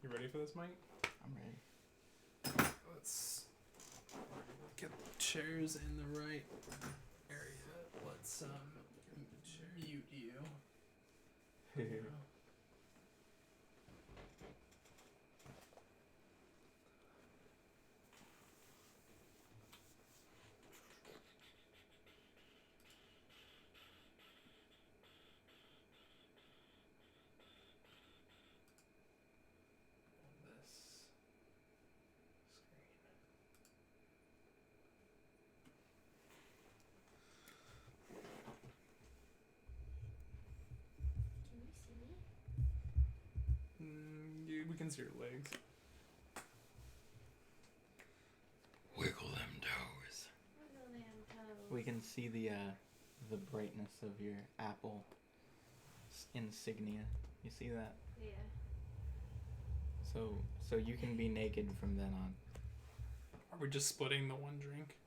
You ready for this, Mike? I'm ready. Let's get the chairs in the right area. Let's mute you. We can see your legs. Wiggle them toes. Wiggle them toes. We can see the brightness of your Apple insignia. You see that? Yeah. So you can be naked from then on. Are we just splitting the one drink?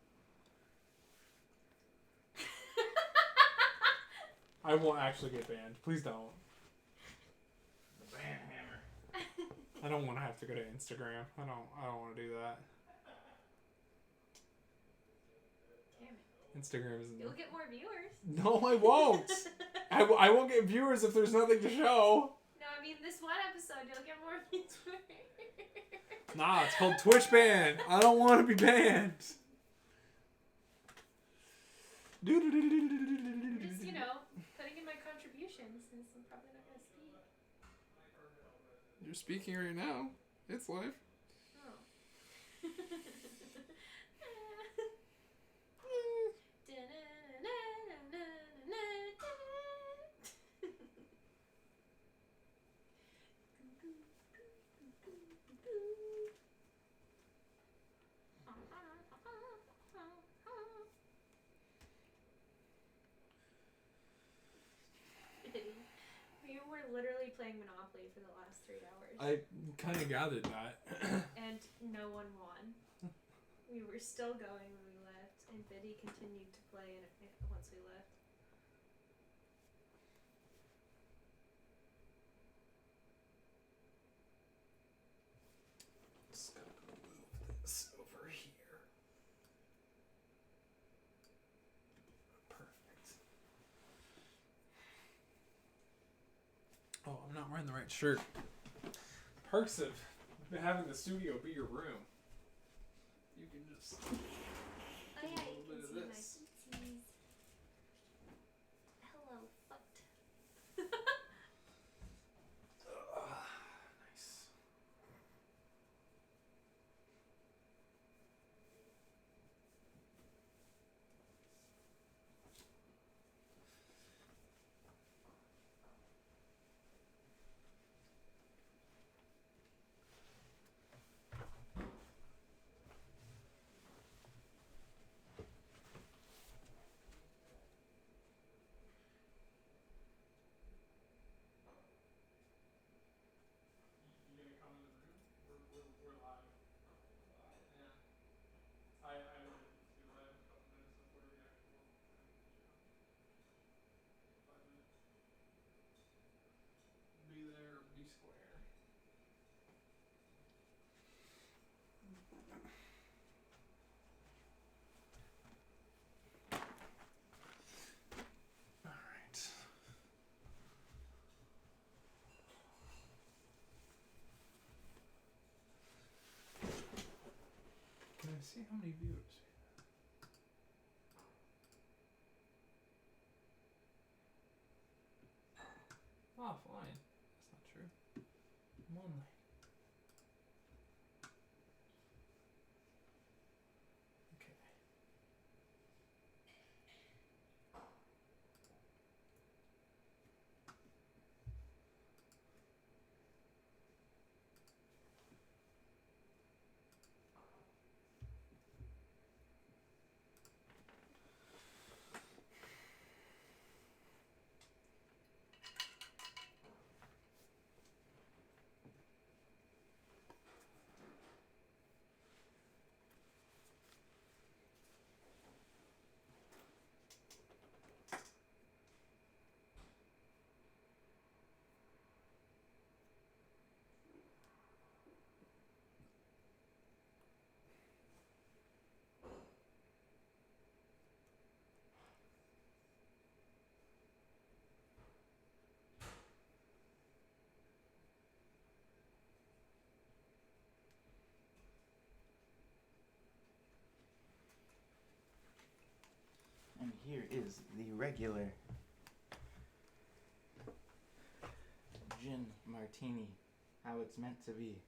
I won't actually get banned. Please don't. The ban hammer. I don't want to have to go to Instagram. I don't want to do that. Damn it. Instagram is. You'll get more viewers. No, I won't. I won't get viewers if there's nothing to show. No, I mean this one episode you'll get more viewers. Nah, it's called Twitch ban. I don't want to be banned. Just, putting in my contributions since I'm probably not going to speak. You're speaking right now. It's live. Oh. We were literally playing Monopoly for the last 3 hours. I kind of gathered that. And no one won. We were still going when we left, and Biddy continued to play once we left. Just gotta move this over here. Perfect. Oh, I'm not wearing the right shirt. Perks of having the studio be your room. You can just. Oh yeah, you can see my this. titties. Hello, fucked. Nice. You gonna come in the room? We're live. Yeah. I will be live a couple minutes before the actual show. 5 minutes. Be there, be square. Alright. Can I see how many viewers? Offline. That's not true. I'm online. Okay. here is the regular gin martini, how it's meant to be,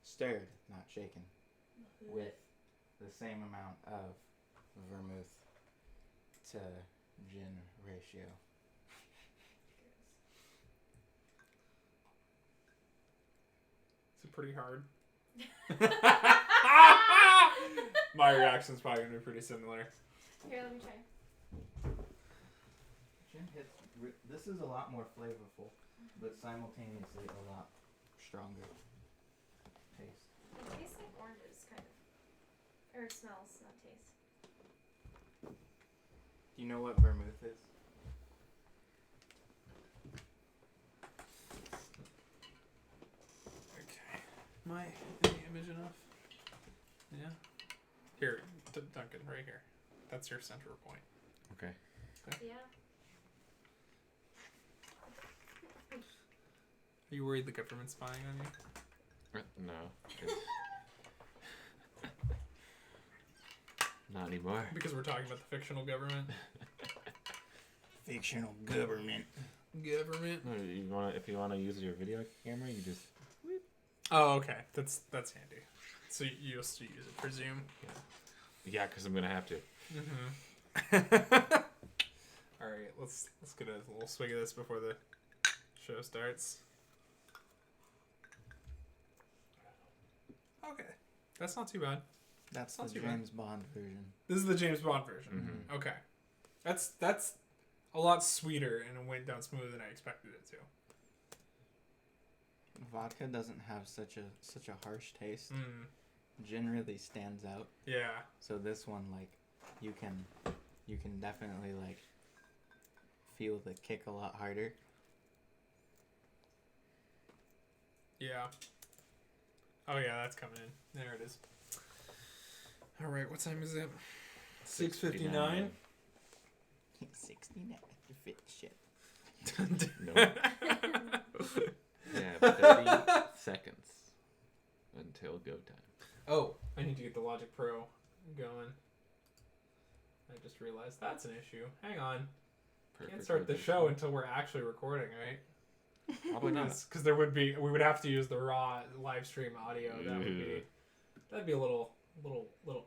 stirred, not shaken, with the same amount of vermouth to gin ratio. Is it pretty hard? My reaction's probably gonna be pretty similar. Here, let me try. Gin hits. This is a lot more flavorful, but simultaneously a lot stronger taste. It tastes like oranges, kind of. Or it smells, not taste. Do you know what vermouth is? Okay. My any image enough? Yeah. Here, Duncan, right here. That's your center point. Okay. Yeah. Are you worried the government's spying on you? No. Not anymore. Because we're talking about the fictional government. Fictional government. Government. No, if you wanna use your video camera, you just. Oh, okay. That's handy. So you just use it, presume. Yeah, because I'm gonna have to. Mm-hmm. All right, let's get a little swig of this before the show starts. Okay, that's not too bad. That's Not the too bad. James Bond version. This is the James Bond version. Mhm. Okay, that's a lot sweeter and it went down smoother than I expected it to. Vodka doesn't have such a harsh taste. Mm. Gin really stands out. Yeah. So this one, like, you can definitely like feel the kick a lot harder. Yeah. Oh yeah, that's coming in. There it is. All right, what time is it? 6:59. 69 fit shit. No. Yeah, 30 seconds until go time. Oh, I need to get the Logic Pro going. I just realized that's an issue. Hang on. Can't start the show until we're actually recording, right? Probably not. Because we would have to use the raw live stream audio. That'd be a little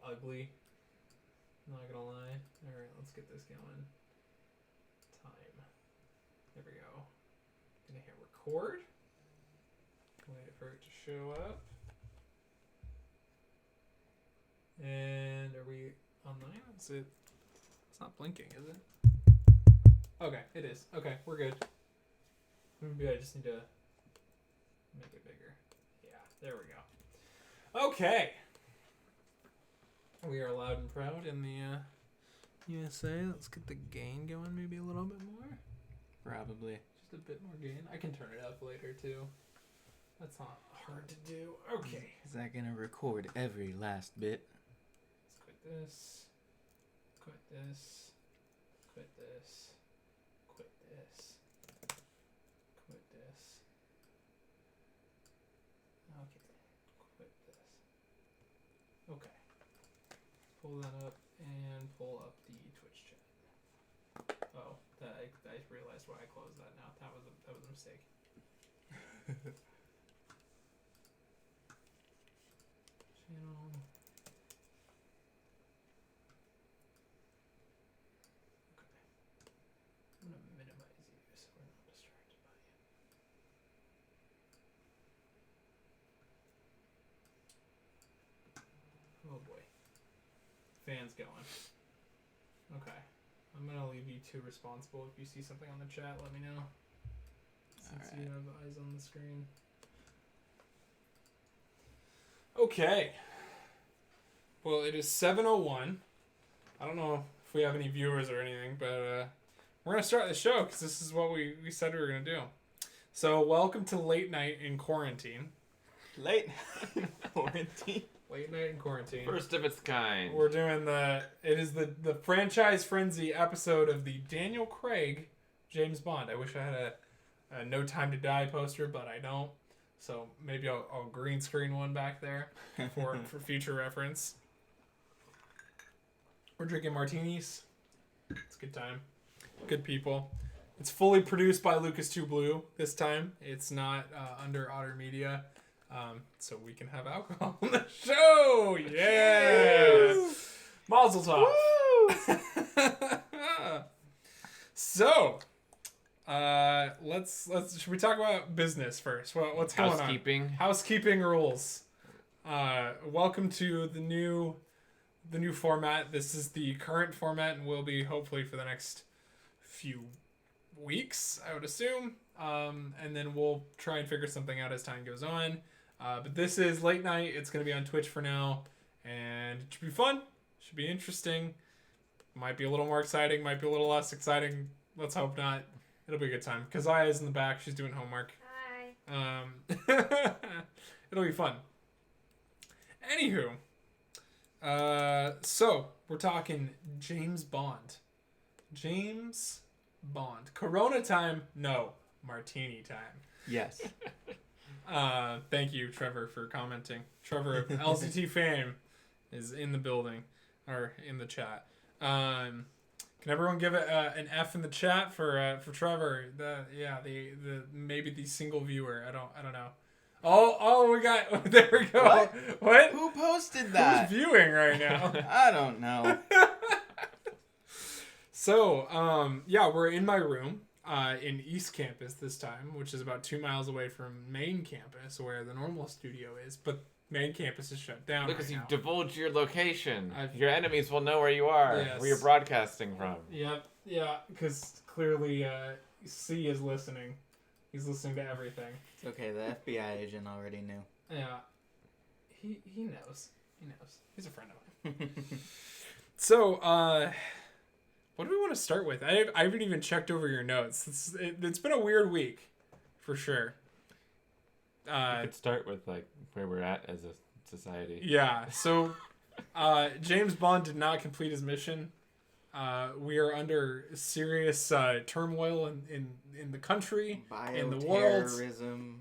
ugly. I'm not gonna lie. All right, let's get this going. Time. There we go. Gonna hit record. Wait for it to show up. And are we online? It's not blinking, is it? Okay, it is. Okay, we're good. Maybe I just need to make it bigger. Yeah, there we go. Okay. We are loud and proud in the USA. Let's get the gain going maybe a little bit more. Probably. Just a bit more gain. I can turn it up later too. That's not hard to do. Okay. Is that gonna record every last bit? Let's quit this. Quit this. Quit this. Quit this. Quit this. Okay. Quit this. Okay. Pull that up and pull up the Twitch chat. Oh, I realized why I closed that now. That was a mistake. Channel. Okay. I'm gonna minimize you so we're not distracted by you. Oh boy. Fans going. Okay. I'm gonna leave you two responsible. If you see something on the chat, let me know. Since you have eyes on the screen. Okay. Well, it is 7:01. I don't know if we have any viewers or anything, but we're going to start the show because this is what we said we were going to do. So, welcome to Late Night in Quarantine. Late quarantine. Late Night in Quarantine. First of its kind. We're doing it is the Franchise Frenzy episode of the Daniel Craig James Bond. I wish I had a No Time to Die poster, but I don't. So maybe I'll green screen one back there for future reference. We're drinking martinis. It's a good time. Good people. It's fully produced by Lucas 2 Blue this time. It's not under Otter Media. So we can have alcohol on the show. Yeah. Mazel tov. So, should we talk about business first? What's going on? Housekeeping rules. Welcome to the new format. This is the current format and will be hopefully for the next few weeks, I would assume. And then we'll try and figure something out as time goes on. But this is late night. It's going to be on Twitch for now. And it should be fun. Should be interesting. Might be a little more exciting. Might be a little less exciting. Let's hope not. It'll be a good time. Kazia's in the back. She's doing homework. Hi. It'll be fun. Anywho. So, we're talking James Bond. James Bond. Corona time? No. Martini time. Yes. Thank you, Trevor, for commenting. Trevor of LCT fame is in the building, or in the chat. Can everyone give it an F in the chat for Trevor? The maybe the single viewer. I don't know. Oh, we got there we go. What? Who posted that? Who's viewing right now? I don't know. So, we're in my room. In East Campus this time, which is about 2 miles away from Main Campus, where the normal studio is. But Main Campus is shut down. Because right you now. divulged your location. Your enemies will know where you are, where you're broadcasting from. Yep, yeah, because clearly C is listening. He's listening to everything. It's okay, the FBI agent already knew. Yeah, he knows. He knows. He's a friend of mine. So, what do we want to start with? I haven't even checked over your notes. It's been a weird week, for sure. We could start with like where we're at as a society. Yeah. So, James Bond did not complete his mission. We are under serious turmoil in the country, in the world. Bioterrorism.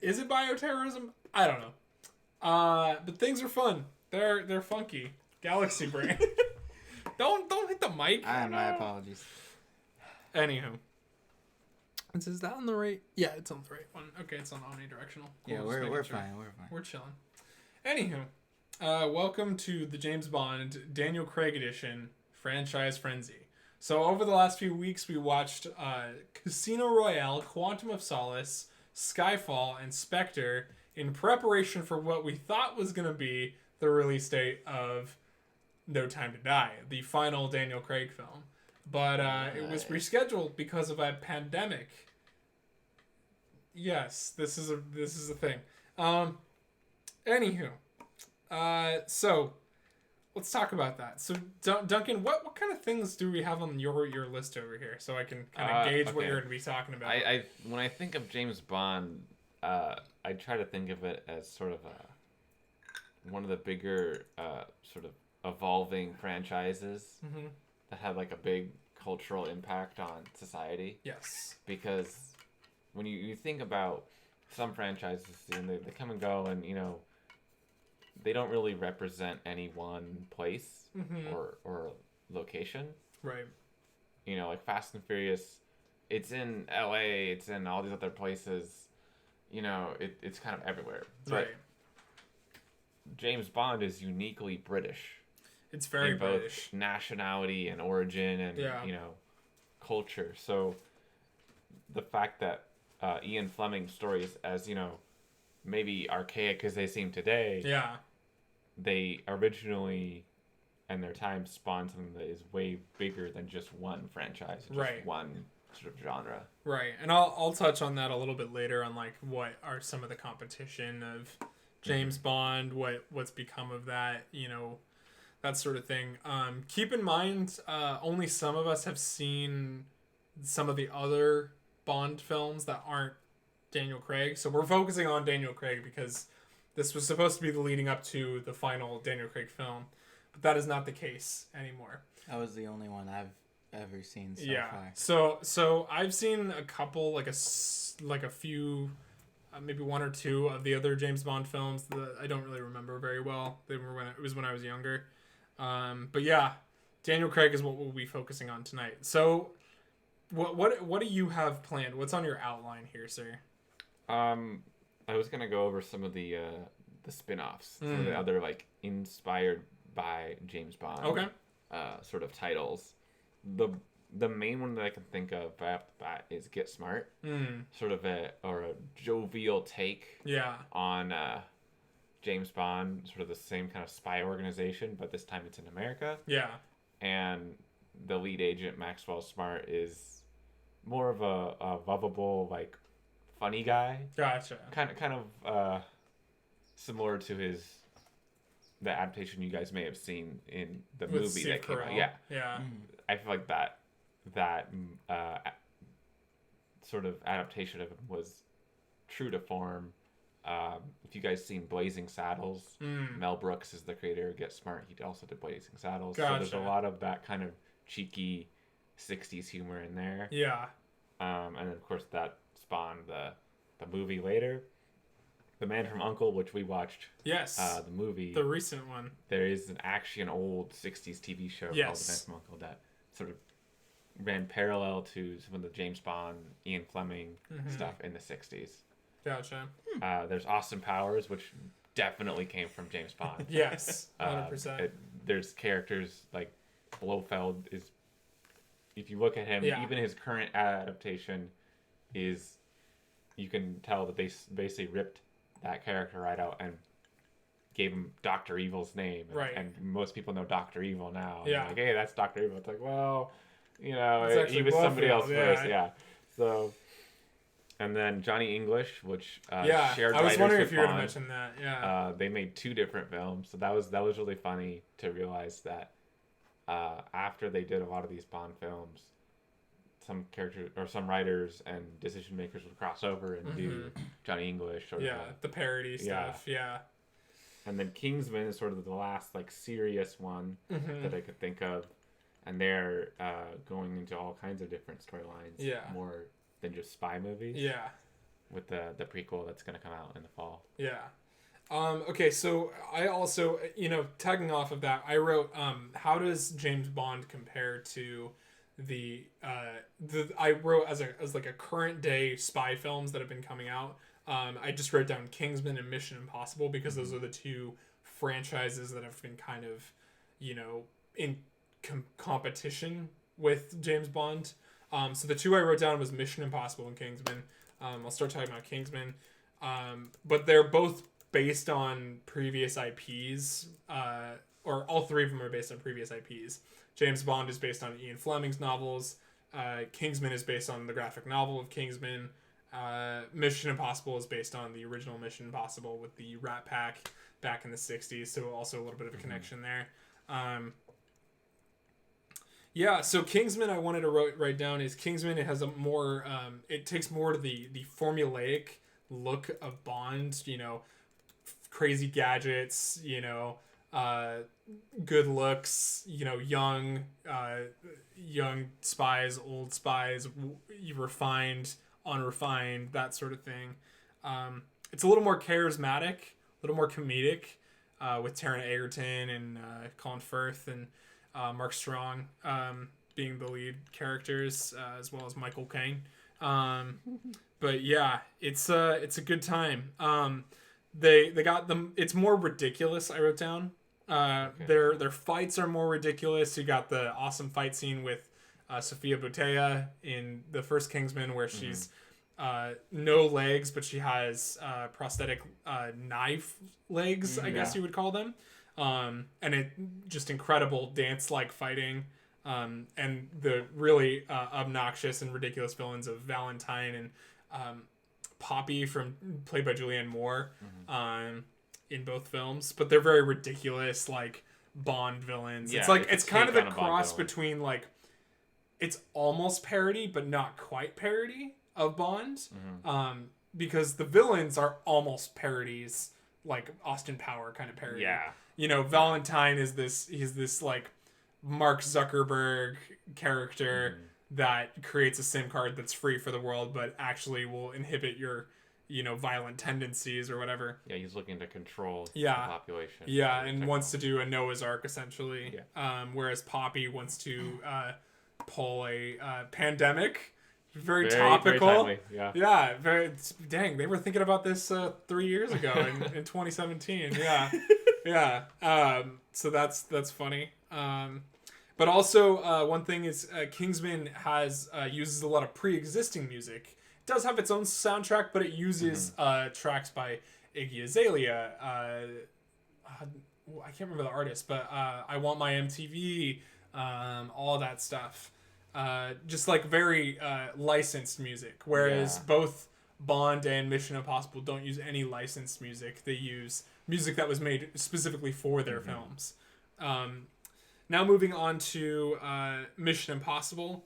Is it bioterrorism? I don't know. But things are fun. They're funky. Galaxy brain. Don't hit the mic. My apologies. Anywho. Is that on the right? Yeah, it's on the right one. Okay, it's on omnidirectional. Cool, Yeah, we're fine. We're chilling. Anywho, welcome to the James Bond Daniel Craig edition franchise frenzy. So over the last few weeks, we watched Casino Royale, Quantum of Solace, Skyfall, and Spectre in preparation for what we thought was going to be the release date of No Time to Die, the final Daniel Craig film. But it was rescheduled because of a pandemic. Yes, this is a thing. Anywho, so let's talk about that. So Duncan, what kind of things do we have on your list over here, so I can kind of gauge what you're going to be talking about? I when I think of James Bond, I try to think of it as sort of one of the bigger sort of evolving franchises that had like a big cultural impact on society. Yes. Because when you think about some franchises, they come and go, and they don't really represent any one place or location. Right. Like Fast and Furious, it's in LA, it's in all these other places. It's kind of everywhere. Right. But James Bond is uniquely British. It's very in both British. Nationality and origin and culture. So the fact that Ian Fleming's stories, as maybe archaic as they seem today, they originally and their time spawned something that is way bigger than just one franchise, just one sort of genre. Right, and I'll touch on that a little bit later on like what are some of the competition of James Bond, what's become of that, that sort of thing. Keep in mind, only some of us have seen some of the other Bond films that aren't Daniel Craig. So we're focusing on Daniel Craig because this was supposed to be the leading up to the final Daniel Craig film. But that is not the case anymore. That was the only one I've ever seen so far. So I've seen a couple, like a few, maybe one or two of the other James Bond films that I don't really remember very well. They were when I was younger. But yeah, Daniel Craig is what we'll be focusing on tonight. So, what do you have planned? What's on your outline here, sir? I was gonna go over some of the spin-offs, some of the other like inspired by James Bond. Okay. Sort of titles. The main one that I can think of that is Get Smart. Sort of a jovial take. Yeah. On James Bond, sort of the same kind of spy organization, but this time it's in America. Yeah. And the lead agent Maxwell Smart is more of a lovable, like funny guy. Gotcha. Kind of similar to the adaptation you guys may have seen in the With movie Steve that came out. Carell. Yeah. Yeah. I feel like that sort of adaptation of him was true to form. If you guys seen Blazing Saddles, Mel Brooks is the creator of Get Smart. He also did Blazing Saddles. Gotcha. So there's a lot of that kind of cheeky 60s humor in there. Yeah. And then, of course, that spawned the movie later. The Man from U.N.C.L.E., which we watched. Yes. The movie. The recent one. There is actually an old 60s TV show called The Man from U.N.C.L.E. that sort of ran parallel to some of the James Bond, Ian Fleming stuff in the 60s. Gotcha. There's Austin Powers, which definitely came from James Bond. Yes, 100%. There's characters like Blofeld is. If you look at him, even his current adaptation is, you can tell that they basically ripped that character right out and gave him Dr. Evil's name. Right. And most people know Dr. Evil now. Yeah. Like, hey, that's Dr. Evil. It's like, well, he was Blofeld, somebody else first. Yeah. So, and then Johnny English, which shared I was writers wondering with if you were going Bond. to mention that. Yeah. They made 2 different films, so that was really funny to realize that after they did a lot of these Bond films, some characters or some writers and decision makers would cross over and do Johnny English or the parody stuff. Yeah. And then Kingsman is sort of the last like serious one that I could think of, and they're going into all kinds of different storylines. Yeah. More than just spy movies. Yeah. With the prequel that's going to come out in the fall. Yeah. Okay, so I also, tagging off of that, I wrote, how does James Bond compare to I wrote as like a current day spy films that have been coming out. I just wrote down Kingsman and Mission Impossible because those are the 2 franchises that have been kind of, in competition with James Bond. So the 2 I wrote down was Mission Impossible and Kingsman. I'll start talking about Kingsman. But they're both based on previous IPs, or all 3 of them are based on previous IPs. James Bond is based on Ian Fleming's novels. Kingsman is based on the graphic novel of Kingsman. Mission Impossible is based on the original Mission Impossible with the Rat Pack back in the 60s, so also a little bit of a connection there. So Kingsman I wanted to write down is Kingsman. It has a more, it takes more to the formulaic look of Bond, crazy gadgets, good looks, young spies, old spies, refined, unrefined, that sort of thing. It's a little more charismatic, a little more comedic, with Taron Egerton and Colin Firth and Mark Strong being the lead characters, as well as Michael Caine. But yeah, it's a good time. They got them. It's more ridiculous. I wrote down. Their fights are more ridiculous. You got the awesome fight scene with Sofia Boutella in the first Kingsman, where she's no legs, but she has prosthetic knife legs, I guess you would call them. And it just incredible dance-like fighting. And the really obnoxious and ridiculous villains of Valentine and Poppy played by Julianne Moore in both films, but they're very ridiculous, like Bond villains. Yeah, it's kind of a cross between like, it's almost parody but not quite parody of Bond, because the villains are almost parodies, like Austin Power kind of parody. Yeah, Valentine is this like Mark Zuckerberg character that creates a SIM card that's free for the world, but actually will inhibit your violent tendencies or whatever. Yeah, he's looking to control the Yeah. population. Yeah, and wants to do a Noah's Ark essentially. Yeah. Whereas Poppy wants to pull a pandemic. Very topical. Very timely. Yeah, dang, they were thinking about this 3 years ago in 2017. Yeah. Yeah. So that's funny. But also one thing is Kingsman has uses a lot of pre-existing music. It does have its own soundtrack, but it uses tracks by Iggy Azalea. I can't remember the artist, but I Want My MTV, all that stuff. Just like very licensed music, whereas both Bond and Mission Impossible don't use any licensed music. They use music that was made specifically for their films. Now moving on to Mission Impossible.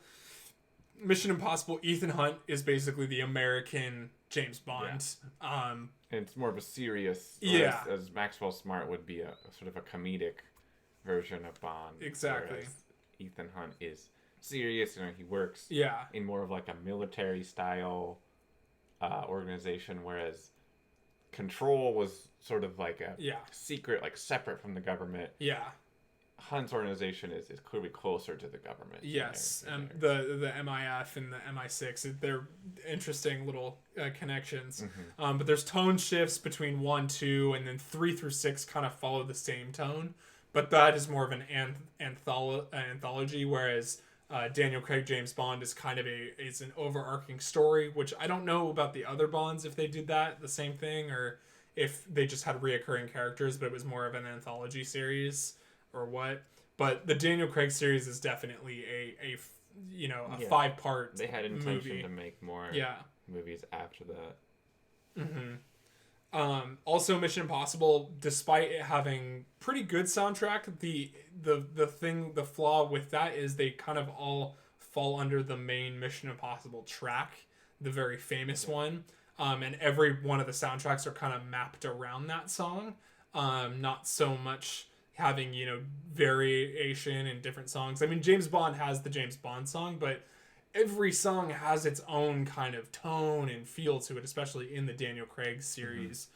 Mission Impossible, Ethan Hunt is basically the American James Bond. Yeah. And it's more of a serious, as Maxwell Smart would be a sort of a comedic version of Bond. Exactly. Ethan Hunt is serious, he works in more of like a military style organization, whereas Control was sort of like a secret, like separate from the government. Yeah. Hunt's organization is clearly closer to the government. Yes, the MIF and the MI6, they're interesting little connections. But there's tone shifts between 1, 2, and then 3 through 6 kind of follow the same tone. But that is more of an anthology, whereas Daniel Craig James Bond is kind of it's an overarching story, which I don't know about the other Bonds if they did that the same thing or if they just had reoccurring characters, but it was more of an anthology series or what. But the Daniel Craig series is definitely a 5-part. They had intention movie to make more movies after that. Also, Mission Impossible, despite it having pretty good soundtrack, the flaw with that is they kind of all fall under the main Mission Impossible track, the very famous one. And every one of the soundtracks are kind of mapped around that song. Not so much having, variation in different songs. I mean, James Bond has the James Bond song, but every song has its own kind of tone and feel to it, especially in the Daniel Craig series,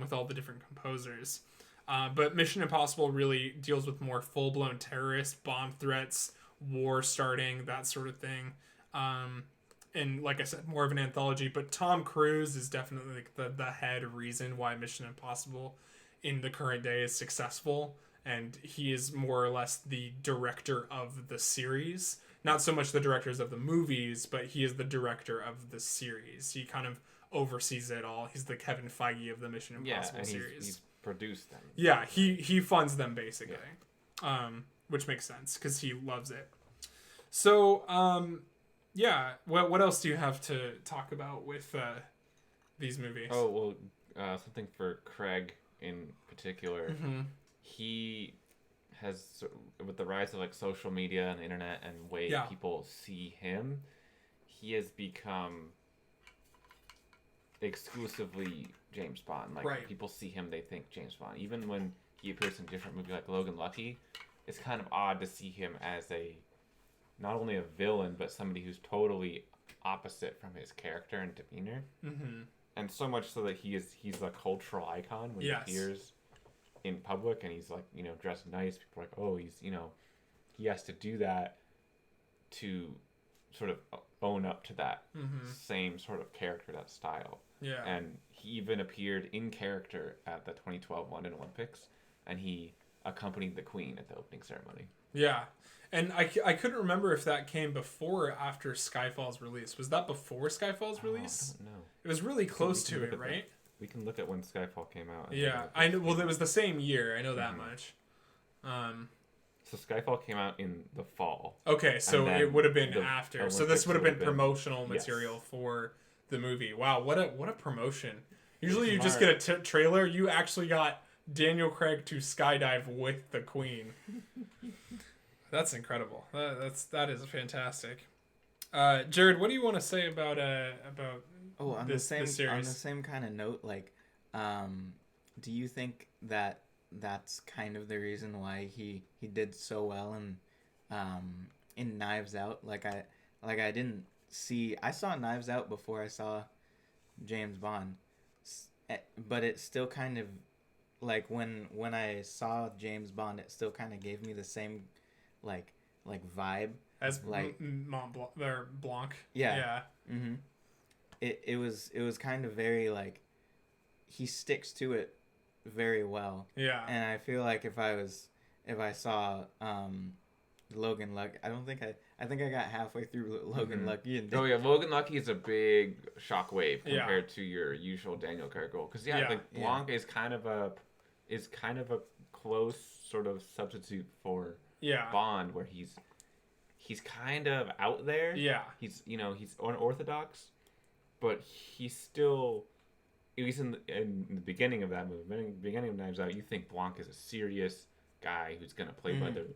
with all the different composers. But Mission Impossible really deals with more full-blown terrorist bomb threats, war starting, that sort of thing. And like I said, more of an anthology. But Tom Cruise is definitely like the head reason why Mission Impossible in the current day is successful. And he is more or less the director of the series. Not so much the directors of the movies, but he is the director of the series. He kind of oversees it all. He's the Kevin Feige of the Mission Impossible series. He's produced them. Yeah, he funds them basically, which makes sense because he loves it. So, what else do you have to talk about with these movies? Oh, well, something for Craig in particular. He has, with the rise of like social media and the internet and way people see him, he has become exclusively James Bond. Like people see him, they think James Bond. Even when he appears in different movies like Logan Lucky, it's kind of odd to see him as not only a villain, but somebody who's totally opposite from his character and demeanor. And so much so that he's a cultural icon when he appears in public and he's like, dressed nice. People are like, oh, he's, he has to do that to sort of own up to that same sort of character, that style. Yeah. And he even appeared in character at the 2012 London Olympics, and he accompanied the Queen at the opening ceremony. Yeah. And I couldn't remember if that came before or after Skyfall's release. Was that before Skyfall's release? I don't know. It was really close to it, right? We can look at when Skyfall came out. Yeah, I know. Well, it was the same year. I know that much. So Skyfall came out in the fall. Okay, so it would have been after. Olympics, so this would have been promotional material for the movie. Wow, what a promotion! Usually you just get a trailer. You actually got Daniel Craig to skydive with the Queen. That's incredible. That is fantastic. Jared, what do you want to say about this series? On the same kind of note, like, do you think that that's kind of the reason why he did so well in Knives Out? I saw Knives Out before I saw James Bond, but it still kind of like when I saw James Bond, it still kind of gave me the same like vibe as like Mont Blanc or Blanc. Yeah. Mm-hmm. It was kind of very like he sticks to it very well. Yeah. And I feel like if I saw Logan Lucky, I think I got halfway through Logan Lucky and Logan Lucky is a big shockwave compared to your usual Daniel Craig role, because Blanc is kind of a close sort of substitute for Bond, where he's kind of out there. Yeah. He's he's unorthodox, but he's still, at least in the beginning of that movie, beginning of Knives Out, you think Blanc is a serious guy who's gonna play by the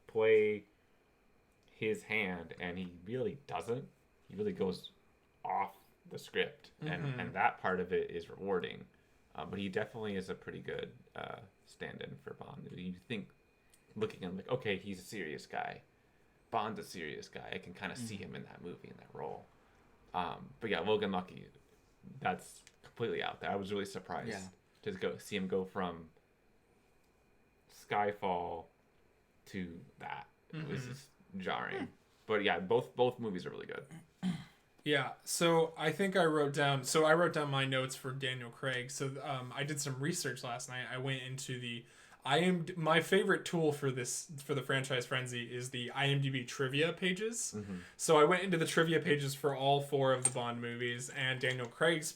play his hand, and he really doesn't. He really goes off the script, and that part of it is rewarding. But he definitely is a pretty good stand-in for Bond. You think, looking at him like, okay, he's a serious guy. Bond's a serious guy. I can kind of see him in that movie, in that role. But yeah, Logan Lucky, that's completely out there. I was really surprised to see him go from Skyfall to that. It was just jarring. But yeah, both movies are really good. Yeah, so I think I wrote down my notes for Daniel Craig. So I did some research last night. I went into my favorite tool for the Franchise Frenzy is the IMDb trivia pages. So I went into the trivia pages for all 4 of the Bond movies and Daniel Craig's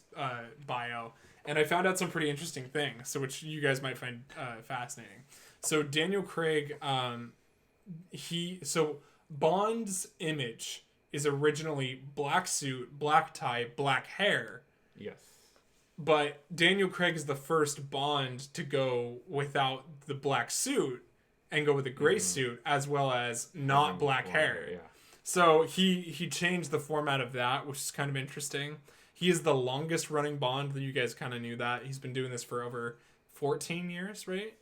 bio, and I found out some pretty interesting things, which you guys might find fascinating. So Daniel Craig, Bond's image is originally black suit, black tie, black hair. Yes. But Daniel Craig is the first Bond to go without the black suit and go with a gray suit, as well as not black hair. Yeah. So he changed the format of that, which is kind of interesting. He is the longest running Bond. You guys kind of knew that. He's been doing this for over 14 years, right?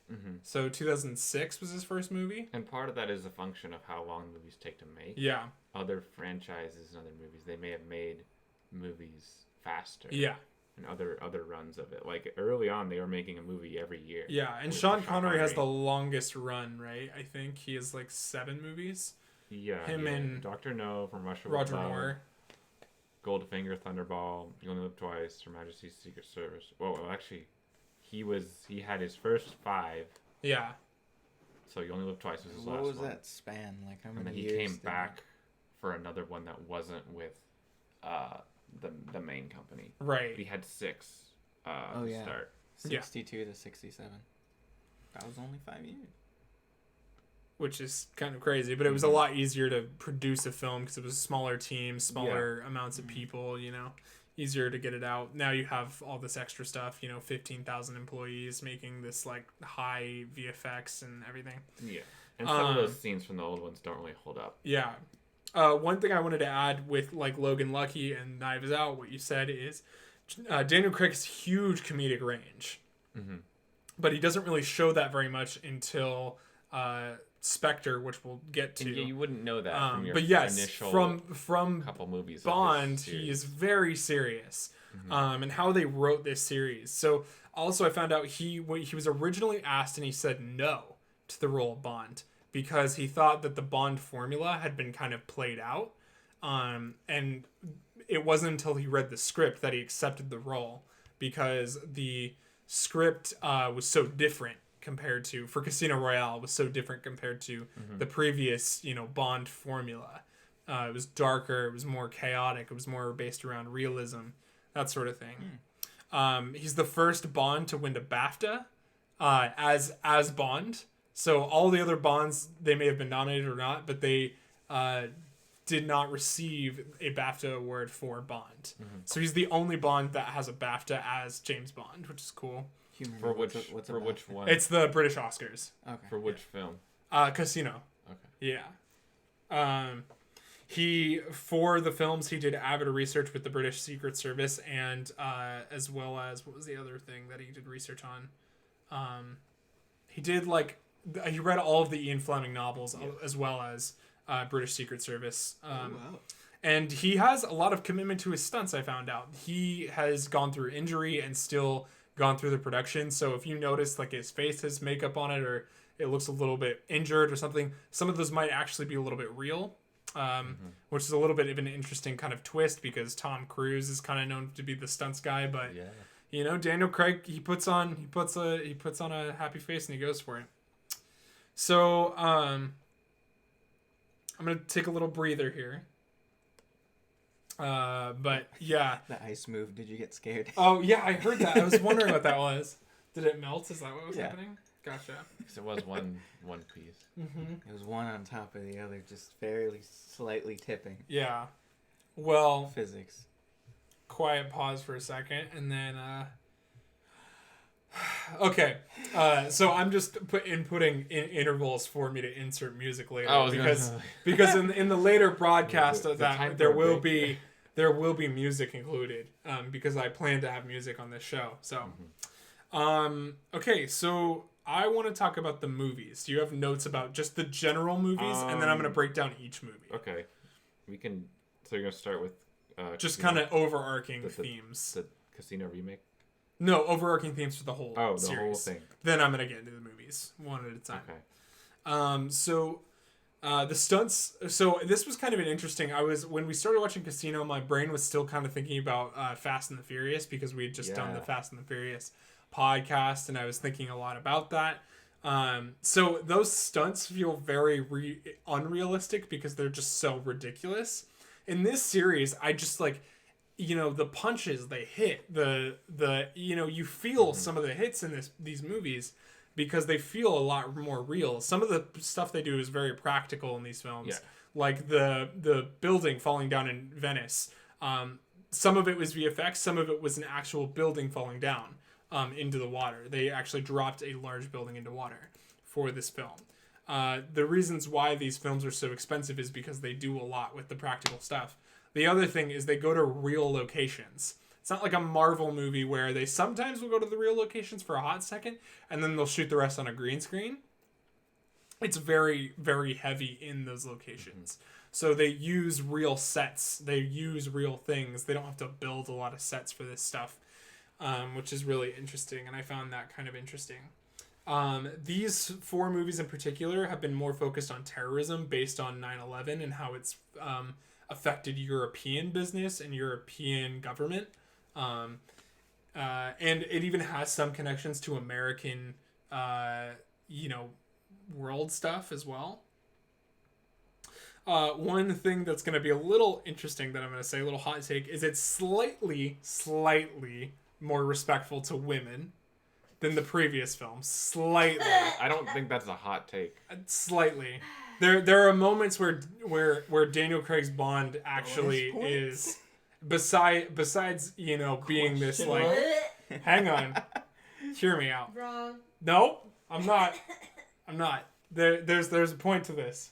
So 2006 was his first movie. And part of that is a function of how long movies take to make. Yeah. Other franchises and other movies, they may have made movies faster. Yeah. And other runs of it. Like early on, they were making a movie every year. Yeah, and Sean Connery has the longest run, right? I think he has like 7 movies. Yeah. Him and Dr. No from Russia. Roger Moore. Goldfinger, Thunderball, You Only Live Twice, Her Majesty's Secret Service. Well, actually, he had his first 5. Yeah. So You Only Live Twice was his last one. What was that span? Like how many And then he years came back for another one that wasn't with the main company. Right. He had 6 to start. 62 to 67. That was only 5 years. Which is kind of crazy, but it was a lot easier to produce a film because it was a smaller team, smaller amounts of people, easier to get it out. Now you have all this extra stuff, 15,000 employees making this like high VFX and everything. Yeah. And some of those scenes from the old ones don't really hold up. Yeah. One thing I wanted to add with like Logan Lucky and Knives Out, what you said is Daniel Craig's huge comedic range. But he doesn't really show that very much until Spectre, which we'll get to. And you wouldn't know that from your initial from couple movies. Bond, he is very serious. And how they wrote this series. So also I found out he was originally asked and he said no to the role of Bond because he thought that the Bond formula had been kind of played out. And it wasn't until he read the script that he accepted the role because the script was so different for Casino Royale was so different compared to the previous, Bond formula. It was darker, it was more chaotic, it was more based around realism, that sort of thing. He's the first Bond to win a BAFTA as Bond. So all the other Bonds, they may have been nominated or not, but they did not receive a BAFTA award for Bond. So he's the only Bond that has a BAFTA as James Bond, which is cool. For which one? It's the British Oscars. Okay. For which film? Casino. Okay. Yeah. He for the films he did avid research with the British Secret Service and as well as what was the other thing that he did research on? He did he read all of the Ian Fleming novels as well as British Secret Service. Wow. And he has a lot of commitment to his stunts, I found out. He has gone through injury and still gone through the production. So if you notice, like, his face has makeup on it, or it looks a little bit injured or something, some of those might actually be a little bit real, which is a little bit of an interesting kind of twist, because Tom Cruise is kind of known to be the stunts guy, but you know, Daniel Craig, he puts on a happy face and he goes for it. So I'm gonna take a little breather here. But yeah. The ice move. Did you get scared? Oh yeah, I heard that. I was wondering what that was. Did it melt? Is that what was happening? Gotcha. Because it was one piece. Mm-hmm. It was one on top of the other, just fairly slightly tipping. Yeah. Well. Physics. Quiet pause for a second, and then. Okay. So I'm just inputting in intervals for me to insert music later, because in the later broadcast there will be music included, because I plan to have music on this show. So, okay, so I want to talk about the movies. Do you have notes about just the general movies, and then I'm going to break down each movie? Okay, we can. So you're going to start with just kind of overarching themes. The Casino remake. No, overarching themes for the whole series. Whole thing. Then I'm going to get into the movies one at a time. Okay. So the stunts. So this was kind of an interesting. When we started watching Casino, my brain was still kind of thinking about Fast and the Furious, because we had just done the Fast and the Furious podcast, and I was thinking a lot about that. So those stunts feel very unrealistic, because they're just so ridiculous. In this series, I just like, you know, the punches they hit, you feel some of the hits in these movies, because they feel a lot more real. Some of the stuff they do is very practical in these films, like the building falling down in Venice. Some of it was VFX, some of it was an actual building falling down into the water. They actually dropped a large building into water for this film. The reasons why these films are so expensive is because they do a lot with the practical stuff. The other thing is they go to real locations. It's not like a Marvel movie where they sometimes will go to the real locations for a hot second and then they'll shoot the rest on a green screen. It's very, very heavy in those locations. So they use real sets. They use real things. They don't have to build a lot of sets for this stuff, which is really interesting. And I found that kind of interesting. These 4 movies in particular have been more focused on terrorism based on 9/11 and how it's affected European business and European government. And it even has some connections to American, world stuff as well. One thing that's going to be a little interesting that I'm going to say, a little hot take, is it's slightly more respectful to women than the previous film. Slightly. I don't think that's a hot take. Slightly. There are moments where Daniel Craig's Bond actually is, besides being this like, hang on, hear me out. Wrong. No, I'm not. There's a point to this.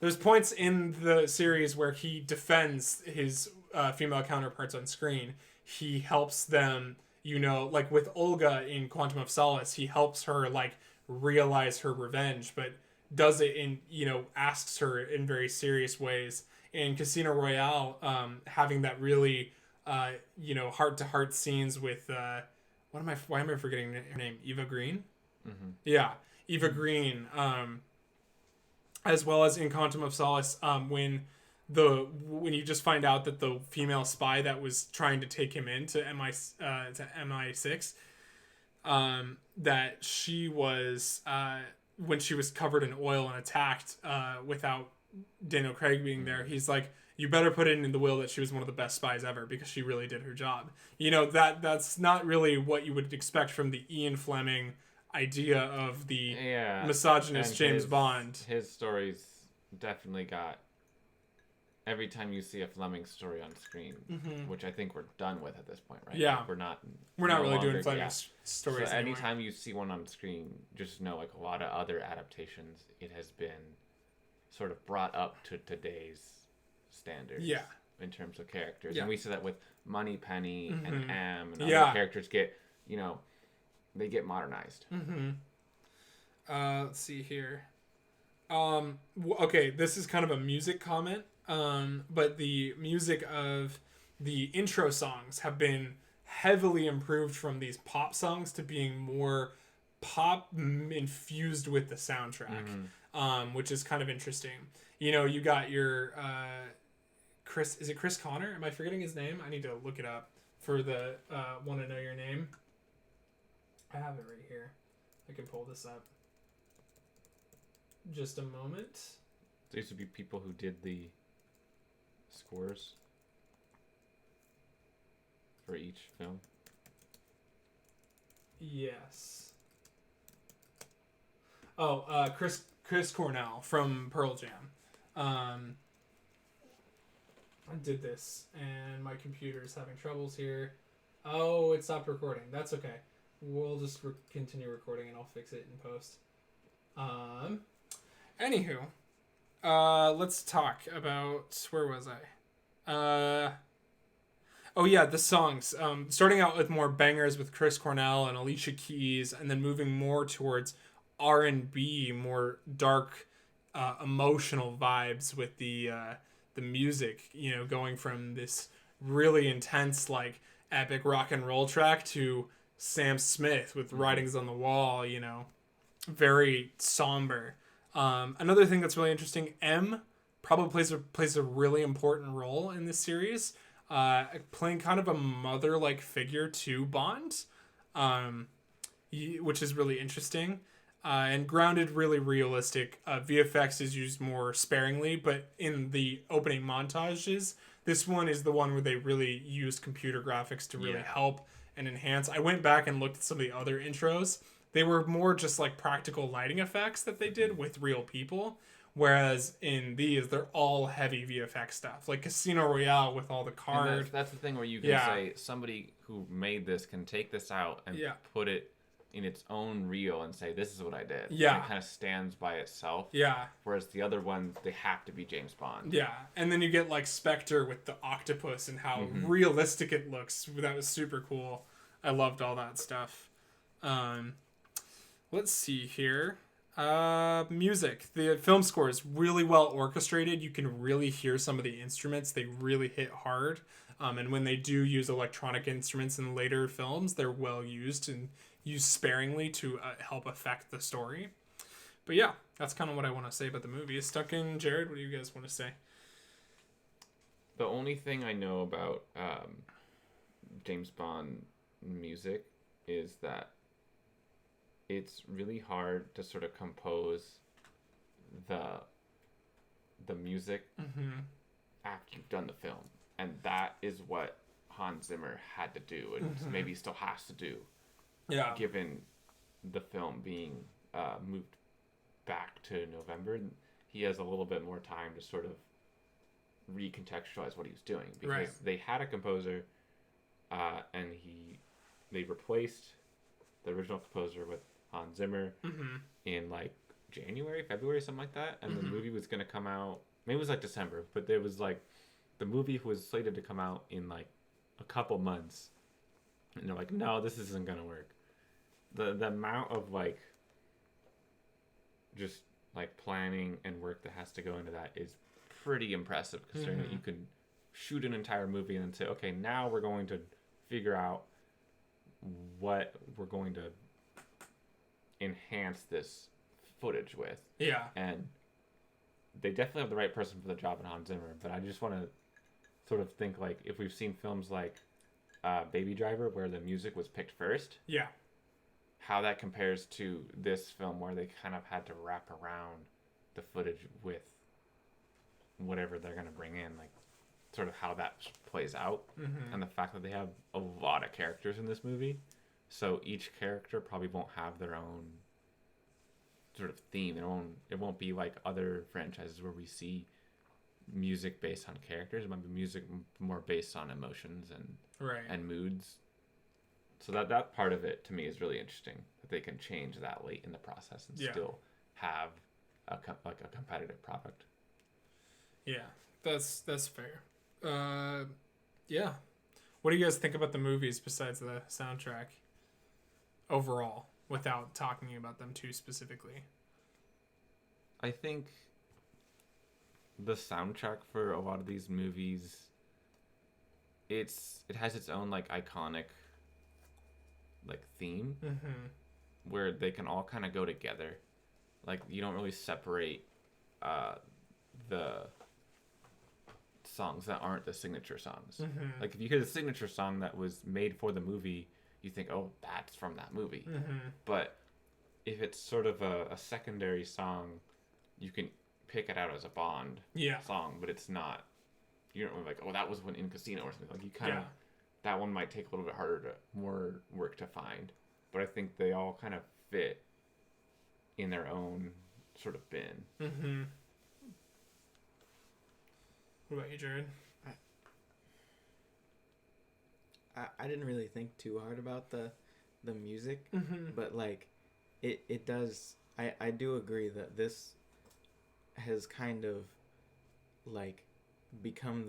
There's points in the series where he defends his female counterparts on screen. He helps them, like with Olga in Quantum of Solace, he helps her like realize her revenge, but does it in, asks her in very serious ways. In Casino Royale, having that really, heart-to-heart scenes with, why am I forgetting her name? Eva Green? Mm-hmm. Yeah, Eva Green. As well as in Quantum of Solace, when you just find out that the female spy that was trying to take him into MI6, that she was, when she was covered in oil and attacked without Daniel Craig being there, he's like, you better put it in the will that she was one of the best spies ever, because she really did her job. That's not really what you would expect from the Ian Fleming idea of the misogynist and James Bond. His stories definitely got, every time you see a Fleming story on screen, which I think we're done with at this point, right? Yeah. Like we're not really doing Fleming stories so anymore. Anytime you see one on screen, just know, like a lot of other adaptations, it has been sort of brought up to today's standards. Yeah. In terms of characters. Yeah. And we see that with Moneypenny and Am and other characters get, they get modernized. Let's see here. Okay, this is kind of a music comment. but the music of the intro songs have been heavily improved from these pop songs to being more pop infused with the soundtrack, which is kind of interesting. You know, you got your Chris. Is it Chris Connor? Am I forgetting his name? I need to look it up for the Want to Know Your Name. I have it right here. I can pull this up. Just a moment. There used to be people who did the scores for each film. Yes. Oh, Chris Cornell from Pearl Jam. I did this, and my computer's having troubles here. Oh, it stopped recording. That's okay. We'll just continue recording, and I'll fix it in post. Anywho, let's talk about... Where was I? Oh yeah, the songs. Starting out with more bangers with Chris Cornell and Alicia Keys, and then moving more towards R&B, more dark, emotional vibes with the music. You know, going from this really intense, like, epic rock and roll track to Sam Smith with Writings on the Wall. You know, very somber. Another thing that's really interesting, M probably plays a really important role in this series. Playing kind of a mother-like figure to Bond, which is really interesting, and grounded, really realistic. VFX is used more sparingly, but in the opening montages, this one is the one where they really used computer graphics to really help and enhance. I went back and looked at some of the other intros. They were more just like practical lighting effects that they did with real people. Whereas in these, they're all heavy VFX stuff, like Casino Royale with all the cards. That's the thing where you can say somebody who made this can take this out and put it in its own reel and say, this is what I did. Yeah. And it kind of stands by itself. Yeah. Whereas the other ones, they have to be James Bond. Yeah. And then you get like Spectre with the octopus and how realistic it looks. That was super cool. I loved all that stuff. Let's see here. Music. The film score is really well orchestrated. You can really hear some of the instruments. They really hit hard. And when they do use electronic instruments in later films, they're well used and used sparingly to help affect the story. But yeah, that's kind of what I want to say about the movie. Duncan, Jared, what do you guys want to say? The only thing I know about James Bond music is that it's really hard to sort of compose the music after you've done the film, and that is what Hans Zimmer had to do, and maybe still has to do. Yeah. Given the film being moved back to November, he has a little bit more time to sort of recontextualize what he was doing, because they had a composer, and they replaced the original composer with Hans Zimmer in like January, February, something like that. And the movie was going to come out, maybe it was like December, but there was like, the movie was slated to come out in like a couple months. And they're like, no, this isn't going to work. The amount of like, just like planning and work that has to go into that is pretty impressive, considering that you can shoot an entire movie and then say, okay, now we're going to figure out what we're going to enhance this footage with. Yeah. And they definitely have the right person for the job in Hans Zimmer, but I just want to sort of think like, if we've seen films like Baby Driver where the music was picked first, how that compares to this film where they kind of had to wrap around the footage with whatever they're going to bring in, like sort of how that plays out. And the fact that they have a lot of characters in this movie, so each character probably won't have their own sort of theme. It won't be like other franchises where we see music based on characters. It might be music more based on emotions and moods. So that part of it to me is really interesting, that they can change that late in the process and still have a competitive product. Yeah, that's fair. Yeah. What do you guys think about the movies besides the soundtrack overall, without talking about them too specifically? I think the soundtrack for a lot of these movies, it has its own like iconic like theme where they can all kind of go together. Like you don't really separate the songs that aren't the signature songs. Like if you hear the signature song that was made for the movie, you think, oh, that's from that movie. But if it's sort of a secondary song, you can pick it out as a Bond song, but it's not. You don't really like, oh, that was one in Casino or something. Like you kind of, that one might take a little bit more work to find. But I think they all kind of fit in their own sort of bin. What about you, Jared? I didn't really think too hard about the music, but like it does. I do agree that this has kind of like become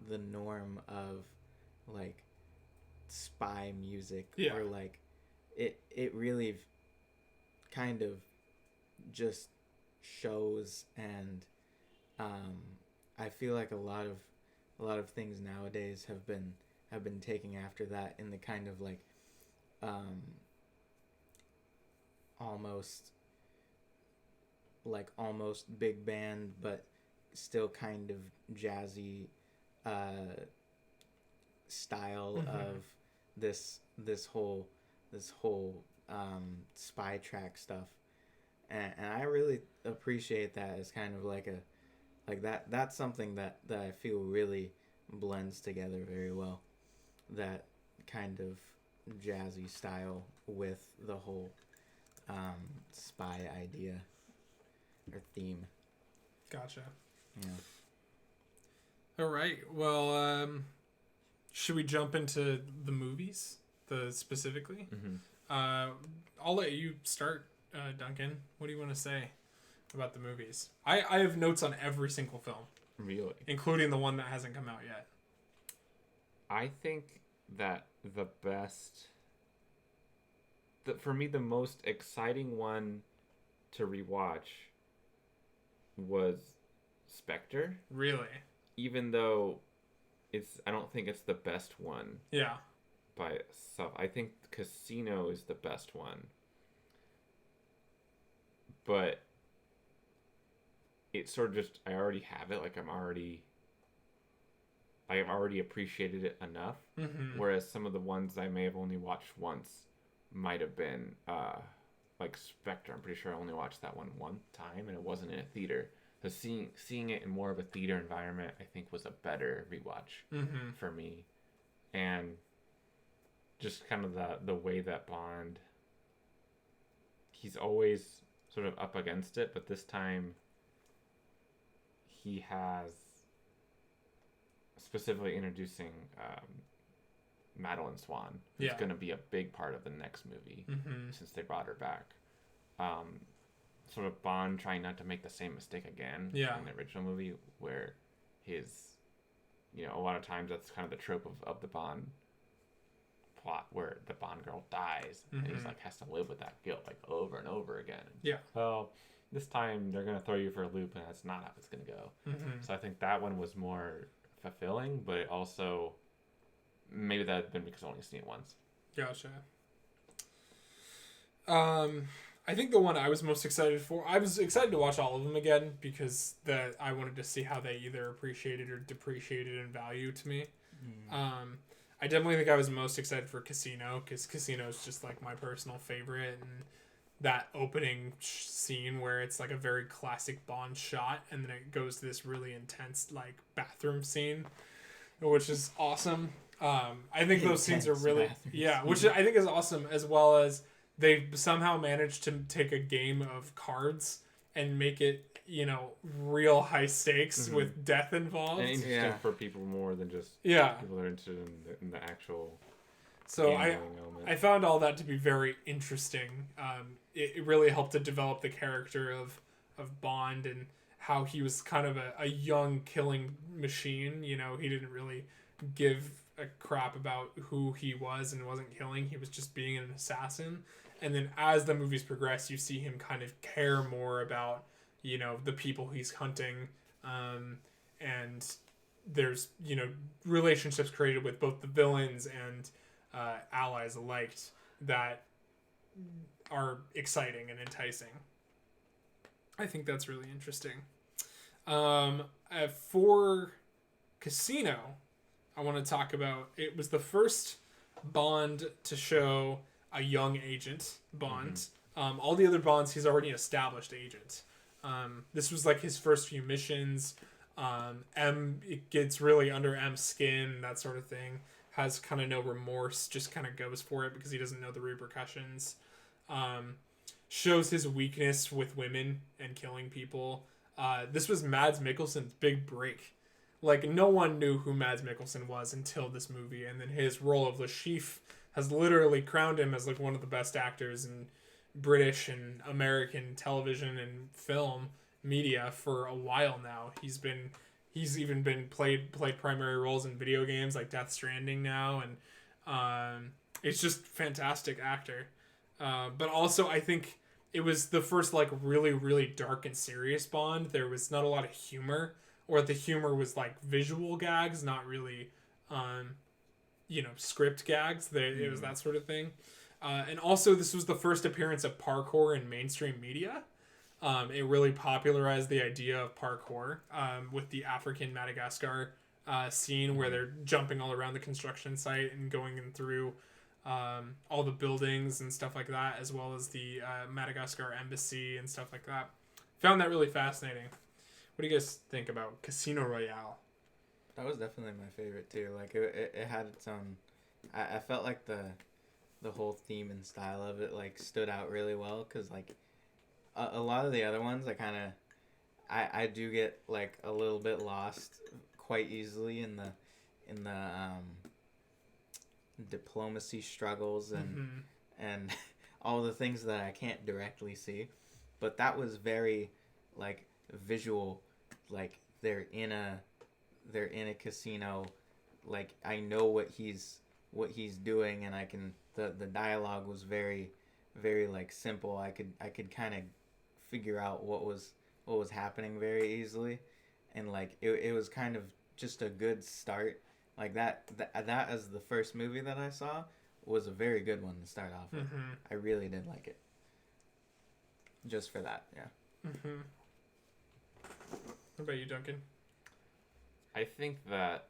the norm of like spy music, or like it really kind of just shows, and I feel like a lot of things nowadays have been taking after that in the kind of like almost big band but still kind of jazzy style of this whole spy track stuff, and I really appreciate that as kind of like that's something that I feel really blends together very well, that kind of jazzy style with the whole spy idea or theme. Gotcha. Yeah. All right. Well, should we jump into the movies, specifically? I'll let you start, Duncan. What do you want to say about the movies? I have notes on every single film. Really? Including the one that hasn't come out yet. I think that for me, the most exciting one to rewatch was Spectre. Really? Even though I don't think it's the best one. Yeah. By itself. I think Casino is the best one. But it's sort of just, I already have it. Like I've already appreciated it enough. Whereas some of the ones I may have only watched once might have been like Spectre. I'm pretty sure I only watched that one time, and it wasn't in a theater. So seeing it in more of a theater environment, I think, was a better rewatch for me. And just kind of the way that Bond, he's always sort of up against it, but this time he has specifically introducing Madeline Swan, who's going to be a big part of the next movie since they brought her back. Sort of Bond trying not to make the same mistake again in the original movie, where a lot of times that's kind of the trope of the Bond plot, where the Bond girl dies and he's like has to live with that guilt like over and over again. Well, this time they're going to throw you for a loop, and that's not how it's going to go. So I think that one was more fulfilling, but it also, maybe that had been because I only seen it once. Gotcha. I think the one I was most excited for, I was excited to watch all of them again because I wanted to see how they either appreciated or depreciated in value to me. I definitely think I was most excited for Casino, because Casino is just like my personal favorite, and that opening scene where it's like a very classic Bond shot, and then it goes to this really intense like bathroom scene, which is awesome. I think those scenes are really which I think is awesome, as well as they somehow managed to take a game of cards and make it, real high stakes with death involved. And interesting for people more than just people that are interested in the actual. So I found all that to be very interesting. It really helped to develop the character of Bond, and how he was kind of a young killing machine. He didn't really give a crap about who he was and wasn't killing. He was just being an assassin. And then as the movies progress, you see him kind of care more about, the people he's hunting. and there's relationships created with both the villains and allies alike that are exciting and enticing. I think that's really interesting. For Casino, I want to talk about, it was the first Bond to show a young agent Bond. All the other Bonds, he's already an established agent. This was like his first few missions. It gets really under M's skin, that sort of thing. Has kind of no remorse, just kind of goes for it because he doesn't know the repercussions. Shows his weakness with women and killing people. This was Mads Mikkelsen's big break. Like, no one knew who Mads Mikkelsen was until this movie, and then his role of Le Chiffre has literally crowned him as like one of the best actors in British and American television and film media for a while now. He's even been played primary roles in video games like Death Stranding now, and it's just fantastic actor. But also, I think it was the first like really, really dark and serious Bond. There was not a lot of humor, or the humor was like visual gags, not really, script gags. It was that sort of thing. And also, this was the first appearance of parkour in mainstream media. It really popularized the idea of parkour with the African Madagascar scene where they're jumping all around the construction site and going in through all the buildings and stuff like that, as well as the Madagascar embassy and stuff like that. Found that really fascinating. What do you guys think about Casino Royale? That was definitely my favorite too. Like it had its own. I felt like the whole theme and style of it like stood out really well, because like a lot of the other ones I do get like a little bit lost quite easily in the diplomacy struggles and all the things that I can't directly see, but that was very like visual. Like they're in a casino, like I know what he's doing, and I can the dialogue was very, very like simple. I could kind of figure out what was happening very easily, and like it was kind of just a good start. Like that as the first movie that I saw was a very good one to start off with. I really did like it. Just for that, yeah. What about you, Duncan? I think that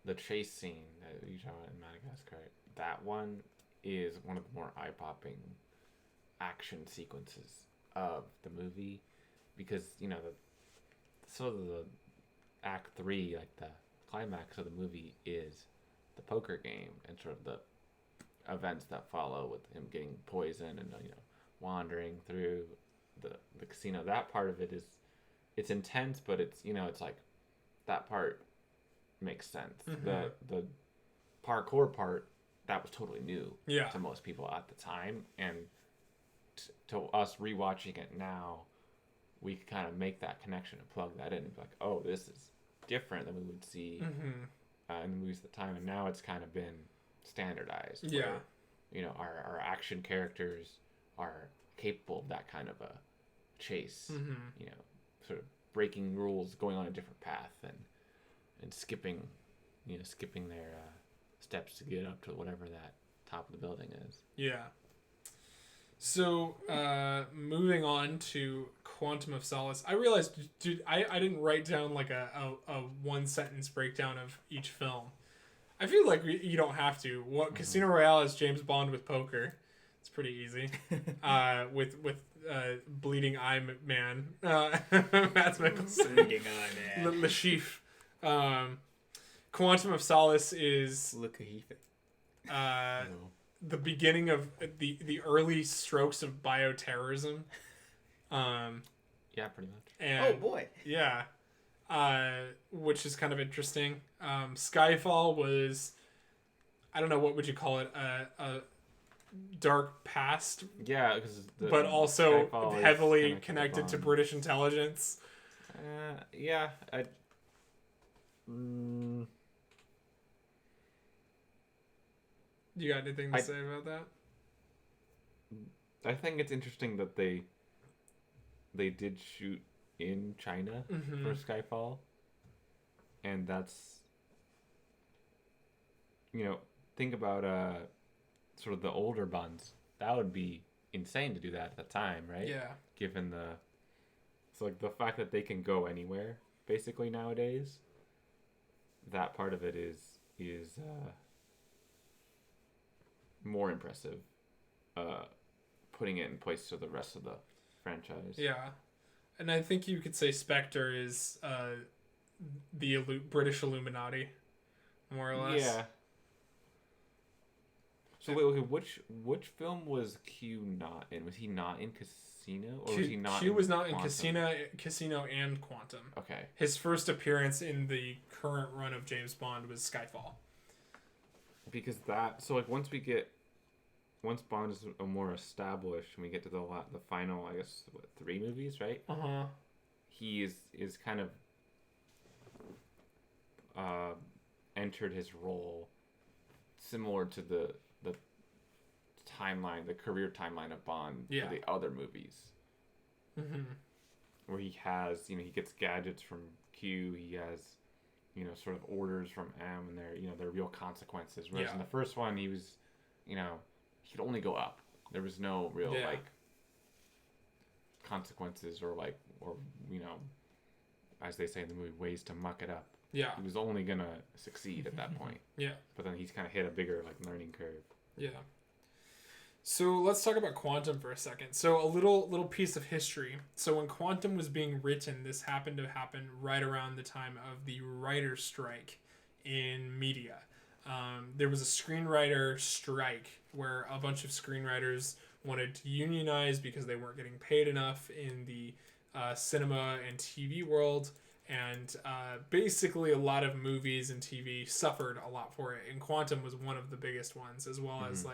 the chase scene that you saw in Madagascar, that one is one of the more eye-popping action sequences of the movie, because the Act 3, like the climax of the movie, is the poker game and sort of the events that follow with him getting poisoned and wandering through the casino. That part of it it's intense, but it's it's like that part makes sense. The parkour part, that was totally new to most people at the time, and to us rewatching it now, we can kind of make that connection and plug that in and be like, oh, this is different than we would see in the movies at the time, and now it's kind of been standardized. Where, our action characters are capable of that kind of a chase. Sort of breaking rules, going on a different path, and skipping their steps to get up to whatever that top of the building is. Yeah. So, moving on to Quantum of Solace, I realized, dude, I didn't write down like a one sentence breakdown of each film. I feel like you don't have to. Casino Royale is James Bond with poker. It's pretty easy. With Bleeding Eye Man, Mads Mikkelsen, Bleeding Eye Man, Le Chiffre. Quantum of Solace is the beginning of the early strokes of bioterrorism. Yeah, pretty much. And, oh boy. Yeah. Which is kind of interesting. Skyfall was, I don't know, what would you call it? A dark past. Yeah, because but also heavily connected to British intelligence. Yeah. You got anything to say about that? I think it's interesting that they did shoot in China for Skyfall, and that's, think about sort of the older Bonds. That would be insane to do that at the time, right? Yeah. Given the fact that they can go anywhere basically nowadays, that part of it is more impressive. Putting it in place to the rest of the franchise. Yeah, and I think you could say Spectre is the British Illuminati, more or less. Yeah. So wait, okay, which film was Q not in? Was he not in Casino, or was he not? Q was not Quantum? in Casino and Quantum. Okay. His first appearance in the current run of James Bond was Skyfall. Because once Bond is more established, and we get to the final, I guess, 3 movies, right? He is kind of entered his role similar to the timeline, the career timeline of Bond for the other movies. Where he has, he gets gadgets from Q, he has, sort of orders from M, and they're real consequences. Whereas in the first one, he was, he could only go up. There was no real consequences or as they say in the movie, ways to muck it up. Yeah. He was only gonna succeed at that point. Yeah. But then he's kind of hit a bigger learning curve. Yeah. So let's talk about Quantum for a second. So a little piece of history. So when Quantum was being written, this happened to happen right around the time of the writer's strike in media. There was a screenwriter strike where a bunch of screenwriters wanted to unionize because they weren't getting paid enough in the cinema and TV world. And basically a lot of movies and TV suffered a lot for it. And Quantum was one of the biggest ones, as well as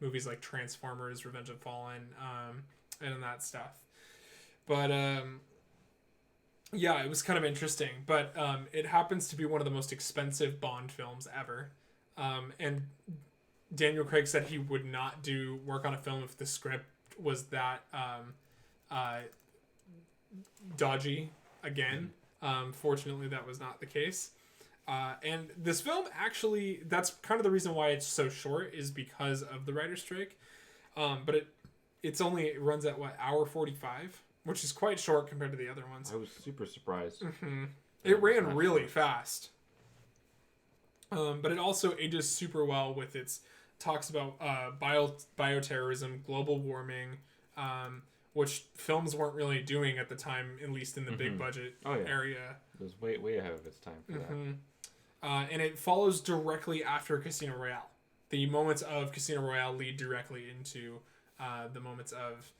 movies like Transformers, Revenge of the Fallen, and that stuff. But it was kind of interesting. But it happens to be one of the most expensive Bond films ever. And Daniel Craig said he would not do work on a film if the script was that dodgy again. Fortunately, that was not the case. And this film actually, that's kind of the reason why it's so short, is because of the writer's strike. But it runs at hour 45, which is quite short compared to the other ones. I was super surprised. It ran really fast. But it also ages super well with its talks about bioterrorism, global warming, which films weren't really doing at the time, at least in the big budget area. It was way ahead of its time for that. And it follows directly after Casino Royale. The moments of Casino Royale lead directly into the moments of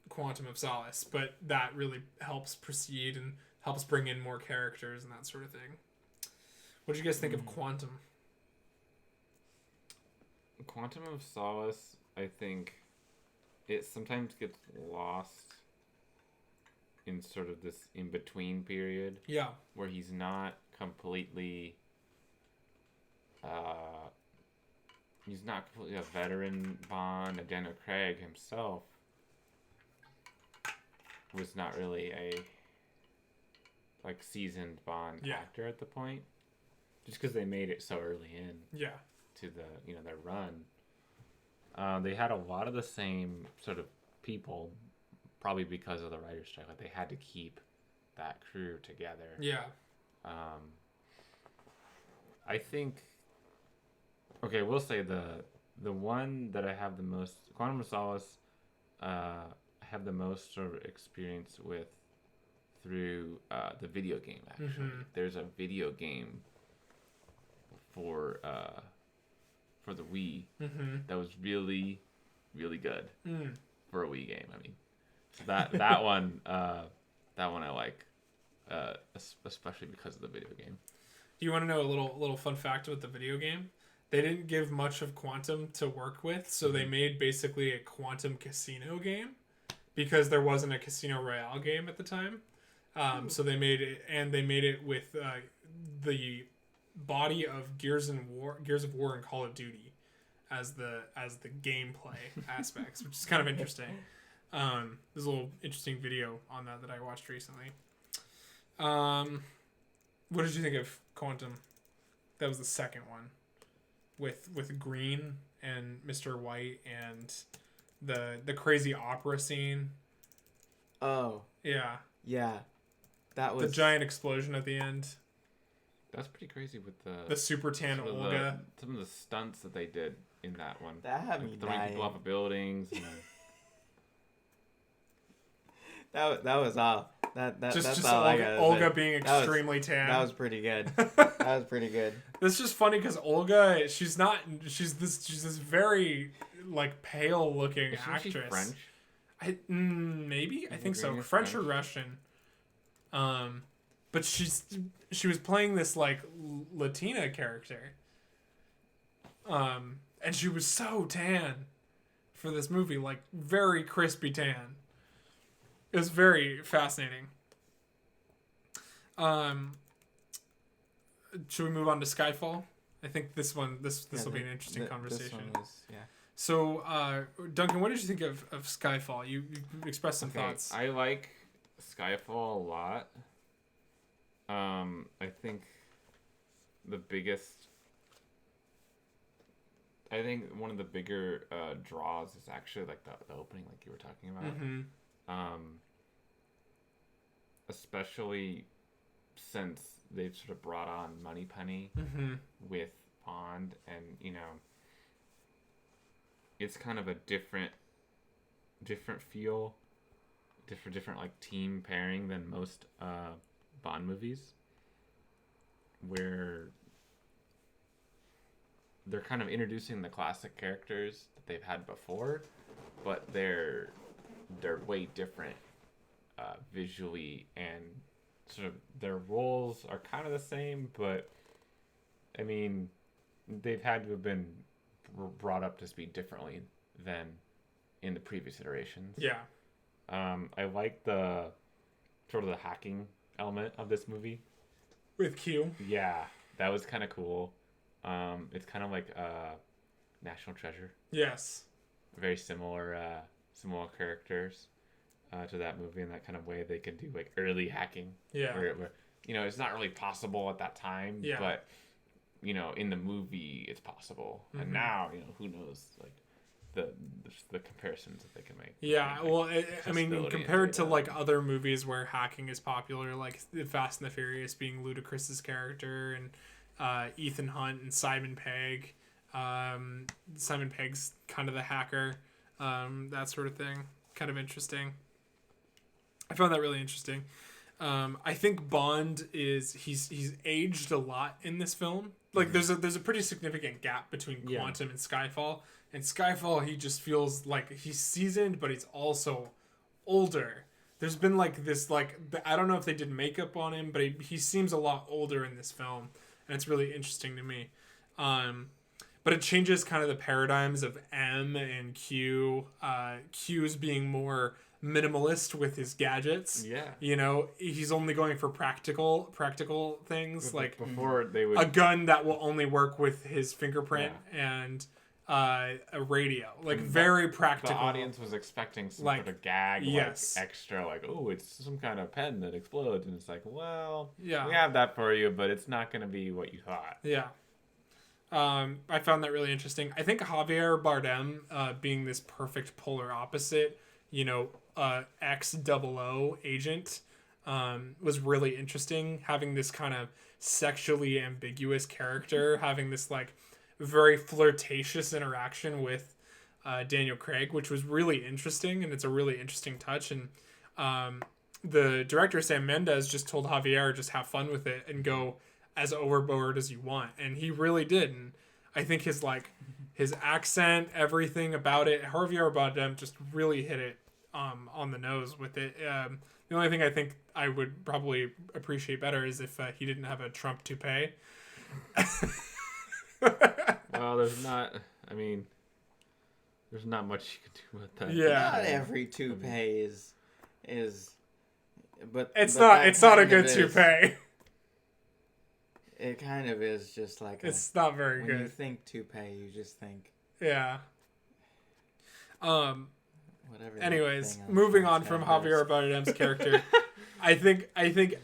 Quantum of Solace, but that really helps proceed and helps bring in more characters and that sort of thing. What did you guys think of Quantum? Quantum of Solace, I think it sometimes gets lost in sort of this in-between period. Yeah. Where he's not completely a veteran Bond. And Daniel Craig himself was not really a seasoned Bond actor at the point. Just because they made it so early in. Yeah. To the their run. They had a lot of the same sort of people, probably because of the writer's strike. Like, they had to keep that crew together. Yeah. I think. Okay, we'll say the one that I have the most, Quantum of Solace, I have the most sort of experience with through the video game. Actually, there's a video game for the Wii that was really, really good for a Wii game. I mean, so that one I like, especially because of the video game. Do you want to know a little fun fact about the video game? They didn't give much of Quantum to work with, so they made basically a Quantum Casino game because there wasn't a Casino Royale game at the time. So they made it with the body of Gears of War and Call of Duty as the gameplay aspects, which is kind of interesting. There's a little interesting video on that I watched recently. What did you think of Quantum? That was the second one, with Green and Mr. White and the crazy opera scene. Oh. Yeah. Yeah. That was the giant explosion at the end. That's pretty crazy with the super tan Olga. Some of the stunts that they did in that one. That had me throwing dying. people off of buildings. And that was all. That's all Olga, I got. Olga being extremely tan. That was pretty good. That was pretty good. It's just funny because Olga, she's this very like pale looking actress. She French? Maybe I think so. French or Russian. But she was playing this like Latina character. And she was so tan for this movie, like very crispy tan. It was very fascinating. Should we move on to Skyfall? I think this will be an interesting conversation. This one is, yeah. So, Duncan, what did you think of Skyfall? You expressed some thoughts. I like Skyfall a lot. I think one of the bigger draws is actually like the opening, like you were talking about. Mm-hmm. Especially since they've sort of brought on Moneypenny with Bond, and it's kind of a different feel, different like team pairing than most Bond movies, where they're kind of introducing the classic characters that they've had before, but they're way different visually, and sort of their roles are kind of the same, but I mean, they've had to have been brought up to speed differently than in the previous iterations. Yeah. I like the sort of the hacking element of this movie. With Q. Yeah, that was kind of cool. It's kind of like National Treasure. Yes. Very similar characters to that movie in that kind of way. They can do like early hacking. Yeah. Where it's not really possible at that time. Yeah. But in the movie it's possible, and now who knows, like the comparisons that they can make. Yeah, well, I mean, compared to like other movies where hacking is popular, like Fast and the Furious being Ludacris's character, and Ethan Hunt and Simon Pegg. Simon Pegg's kind of the hacker, that sort of thing. Kind of interesting. I found that really interesting. I think Bond he's aged a lot in this film. Like there's a pretty significant gap between Quantum and Skyfall. And Skyfall, he just feels like he's seasoned, but he's also older. There's been like this, like, I don't know if they did makeup on him, but he seems a lot older in this film, and it's really interesting to me. But it changes kind of the paradigms of M and Q. Q's being more minimalist with his gadgets. Yeah. He's only going for practical things, like before they would a gun that will only work with his fingerprint and a radio, like very practical. The audience was expecting some sort of gag, extra, like, oh, it's some kind of pen that explodes, and it's like, well, we have that for you, but it's not going to be what you thought. Yeah. I found that really interesting. I think Javier Bardem, being this perfect polar opposite, ex-00 agent, was really interesting. Having this kind of sexually ambiguous character, having this like very flirtatious interaction with Daniel Craig, which was really interesting, and it's a really interesting touch. And the director, Sam Mendes, just told Javier, just have fun with it and go as overboard as you want, and he really did. And I think his accent, everything about it, Javier Bardem just really hit it on the nose with it. The only thing I think I would probably appreciate better is if he didn't have a Trump toupee. Well, there's not much you can do with that. Yeah. Not every toupee is but it's but not a good toupee. It kind of is just like it's not very when good. You think toupee, you just think Whatever. Anyways, moving on from Javier Bardem's character, I think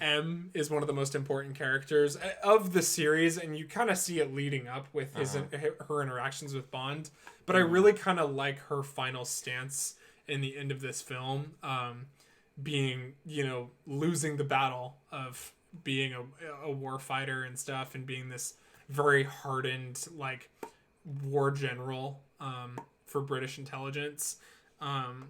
M is one of the most important characters of the series, and you kind of see it leading up with her interactions with Bond. But I really kind of like her final stance in the end of this film, being, you know, losing the battle of being a war fighter and stuff, and being this very hardened, like, war general for British intelligence, and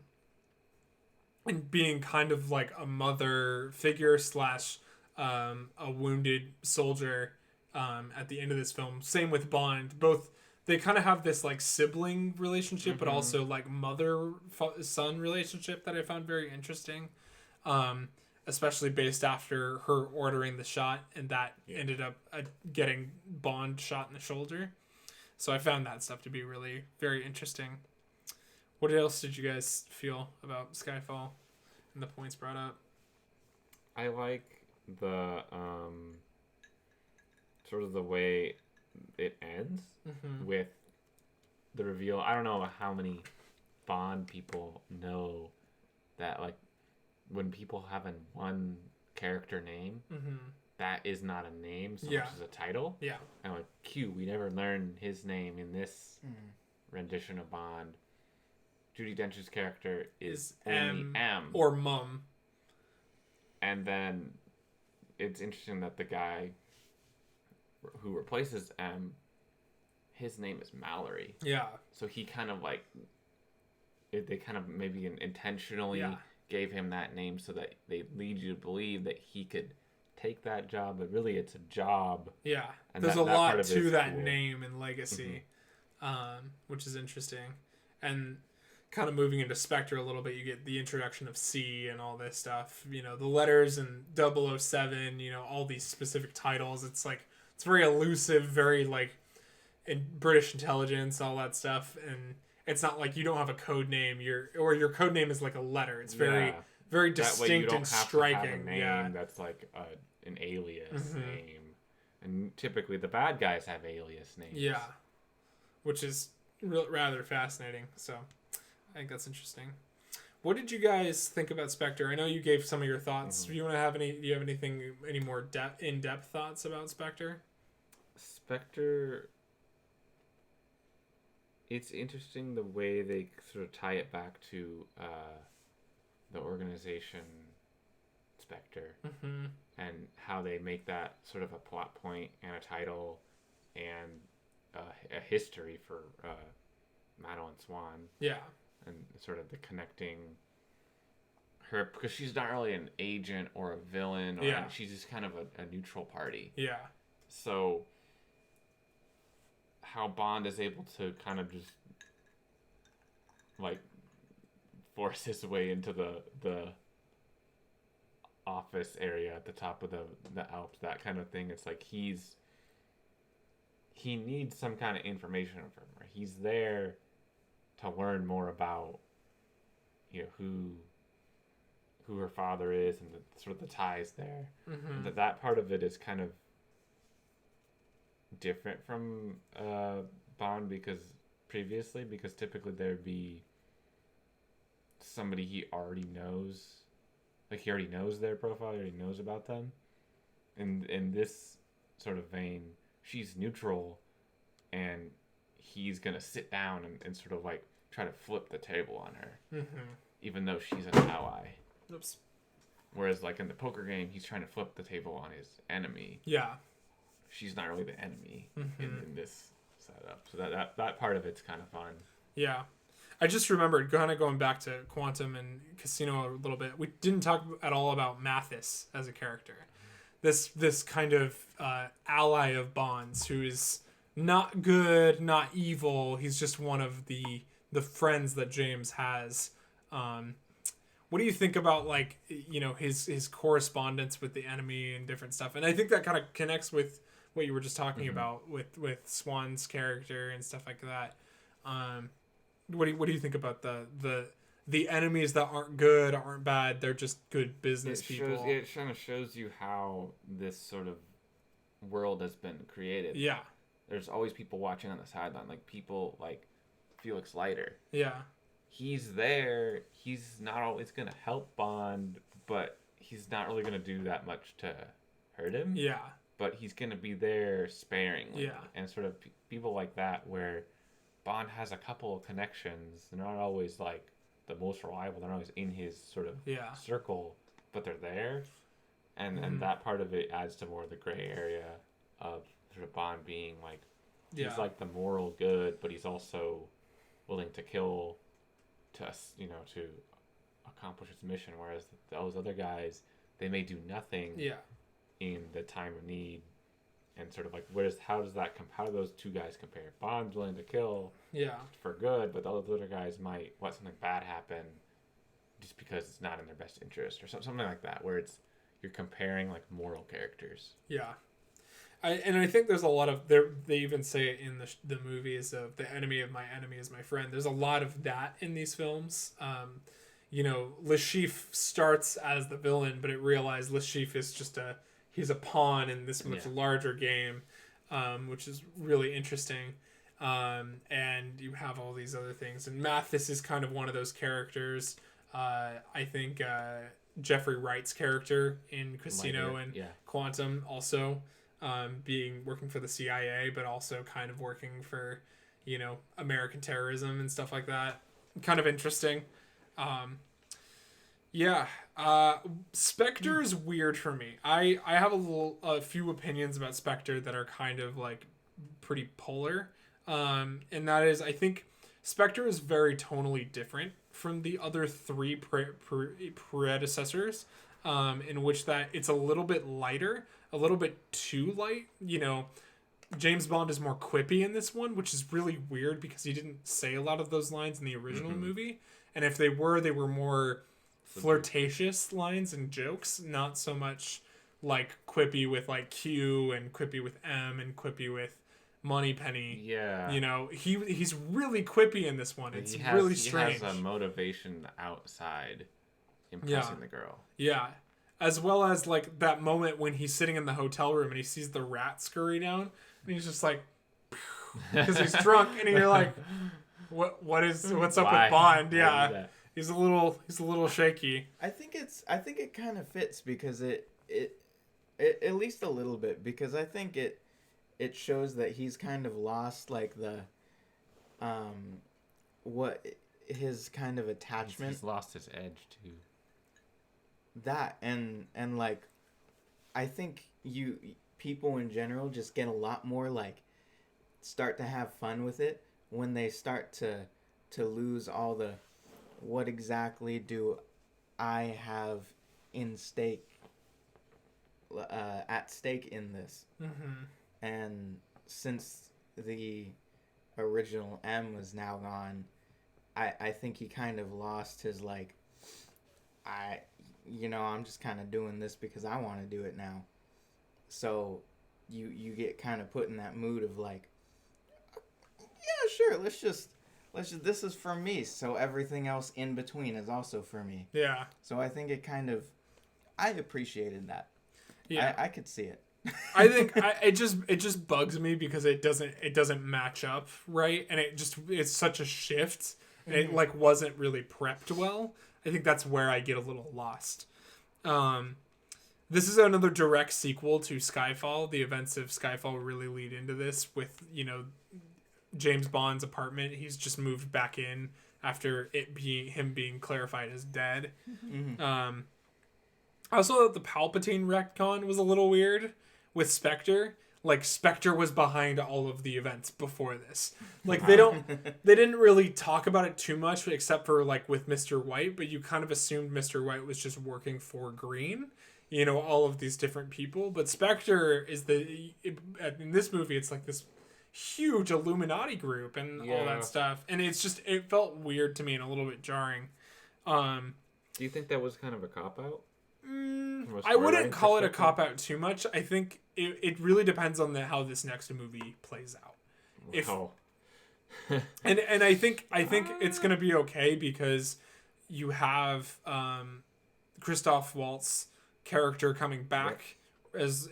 being kind of like a mother figure / a wounded soldier at the end of this film. Same with Bond. Both, they kind of have this like sibling relationship, but also like mother-son relationship that I found very interesting, especially based after her ordering the shot, and that ended up getting Bond shot in the shoulder. So I found that stuff to be really very interesting. What else did you guys feel about Skyfall and the points brought up? I like the sort of the way it ends with the reveal. I don't know how many Bond people know that, like, when people have a one character name, that is not a name so much as a title. Yeah. And like Q, we never learned his name in this rendition of Bond. Judi Dench's character is only M. Or Mum. And then it's interesting that the guy who replaces M, his name is Mallory. Yeah. So he kind of like, they kind of maybe intentionally gave him that name so that they lead you to believe that he could take that job, but really it's a job. Yeah. And there's a lot to that name and legacy, which is interesting. And kind of moving into Spectre a little bit, you get the introduction of C and all this stuff, you know, the letters and 007, you know, all these specific titles. It's like, it's very elusive, very like in British intelligence, all that stuff. And it's not like you don't have a code name, your code name is like a letter. It's very, very distinct and striking. That way you don't have to have a name that's like an alias name. And typically the bad guys have alias names. Yeah. Which is rather fascinating. So I think that's interesting. What did you guys think about Spectre? I know you gave some of your thoughts. Do you want to have any? Do you have any more in-depth thoughts about Spectre? Spectre. It's interesting the way they sort of tie it back to the organization Spectre, and how they make that sort of a plot point and a title and a history for Madeline Swan. Yeah. And sort of the connecting her, because she's not really an agent or a villain, or she's just kind of a neutral party. Yeah. So how Bond is able to kind of just like force his way into the office area at the top of the Alps, that kind of thing. It's like he needs some kind of information from her. He's there to learn more about, you know, who her father is and sort of the ties there. And that part of it is kind of different from Bond because typically there'd be somebody he already knows, like he already knows their profile, he already knows about them. In this sort of vein, she's neutral and he's gonna sit down and sort of like try to flip the table on her, even though she's an ally. Oops. Whereas like in the poker game, he's trying to flip the table on his enemy. Yeah. She's not really the enemy in this setup. So that part of it's kind of fun. Yeah. I just remembered kind of going back to Quantum and Casino a little bit. We didn't talk at all about Mathis as a character. This kind of ally of Bond's who is not good, not evil. He's just one of the friends that James has. What do you think about, like, you know, his correspondence with the enemy and different stuff? And I think that kind of connects with what you were just talking about with Swan's character and stuff like that. What do you think about the enemies that aren't good, aren't bad? They're just good business people. It kind of shows you how this sort of world has been created. Yeah. There's always people watching on the sideline, like people like Felix Leiter. Yeah. he's there. He's not always going to help Bond, but he's not really going to do that much to hurt him. Yeah. But he's going to be there sparingly. Yeah. And sort of people like that where Bond has a couple of connections. They're not always like the most reliable. They're not always in his sort of circle, but they're there. And that part of it adds to more of the gray area of sort of Bond being like, he's like the moral good, but he's also willing to kill to accomplish his mission. Whereas those other guys, they may do nothing in the time of need. And sort of like, how do those two guys compare? Bond's willing to kill for good, but the other guys might let something bad happen just because it's not in their best interest or something like that, where you're comparing like moral characters. Yeah. I think there's a lot of they even say it in the movies of the enemy of my enemy is my friend. There's a lot of that in these films. Le Chiffre starts as the villain, but it realized Le Chiffre is just he's a pawn in this much larger game, which is really interesting. And you have all these other things. And Mathis is kind of one of those characters. I think Jeffrey Wright's character in Casino and Quantum also working for the CIA, but also kind of working for, American terrorism and stuff like that. Kind of interesting. Spectre is weird for me. I have a few opinions about Spectre that are kind of like pretty polar. And that is, I think Spectre is very tonally different from the other three predecessors, in which that it's a little bit lighter, a little bit too light. James Bond is more quippy in this one, which is really weird because he didn't say a lot of those lines in the original movie. And if they were more flirtatious lines and jokes, not so much like quippy with like Q and quippy with M and quippy with Moneypenny. Yeah. He's really quippy in this one. It's really strange. He has a motivation outside impressing the girl. Yeah. As well as like that moment when he's sitting in the hotel room and he sees the rat scurry down and he's just like, because he's drunk, and you're like, what's up with Bond? Yeah. He's a little shaky. I think it kind of fits because it at least a little bit, because I think it shows that he's kind of lost like the what his kind of attachment. He's lost his edge too. That and like I think people in general just get a lot more like start to have fun with it when they start to lose all the what exactly do I have at stake in this. And since the original M was now gone, I think he kind of lost his like I'm just kind of doing this because I want to do it now. So you get kind of put in that mood of like, yeah, sure, let's just this is for me, so everything else in between is also for me. Yeah. So I think I appreciated that. Yeah. I could see it. I think it just bugs me because it doesn't match up right, and it's such a shift, and it like wasn't really prepped well. I think that's where I get a little lost. This is another direct sequel to Skyfall. The events of Skyfall really lead into this with, James Bond's apartment. He's just moved back in after him being clarified as dead. I also thought the Palpatine retcon was a little weird with Spectre. Like, Spectre was behind all of the events before this. Like, they didn't really talk about it too much, except for, like, with Mr. White, but you kind of assumed Mr. White was just working for Green, all of these different people. But Spectre is in this movie, it's like this huge Illuminati group and all that stuff. And it felt weird to me and a little bit jarring. Do you think that was kind of a cop-out? I wouldn't call it a cop-out too much. I think it really depends on how this next movie plays out. And I think it's gonna be okay because you have Christoph Waltz's character coming back as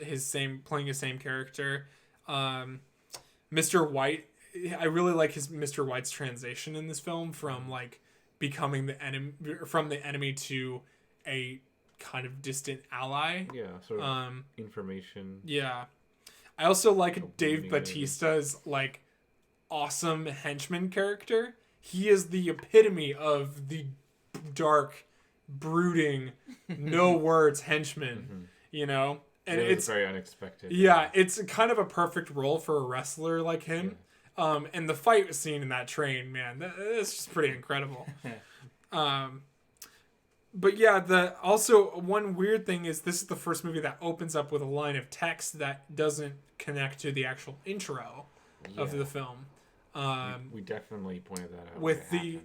playing his same character. Mr. White, I really like Mr. White's transition in this film from like becoming the enemy, from the enemy to a kind of distant ally. Yeah, sort of information. Yeah. I also like Dave Bautista's like awesome henchman character. He is the epitome of the dark, brooding, no words henchman, you know? And it's very unexpected. Yeah, it's kind of a perfect role for a wrestler like him. Yeah. And the fight scene in that train, man, that's just pretty incredible. But yeah, also one weird thing is this is the first movie that opens up with a line of text that doesn't connect to the actual intro of the film. We definitely pointed that out. With the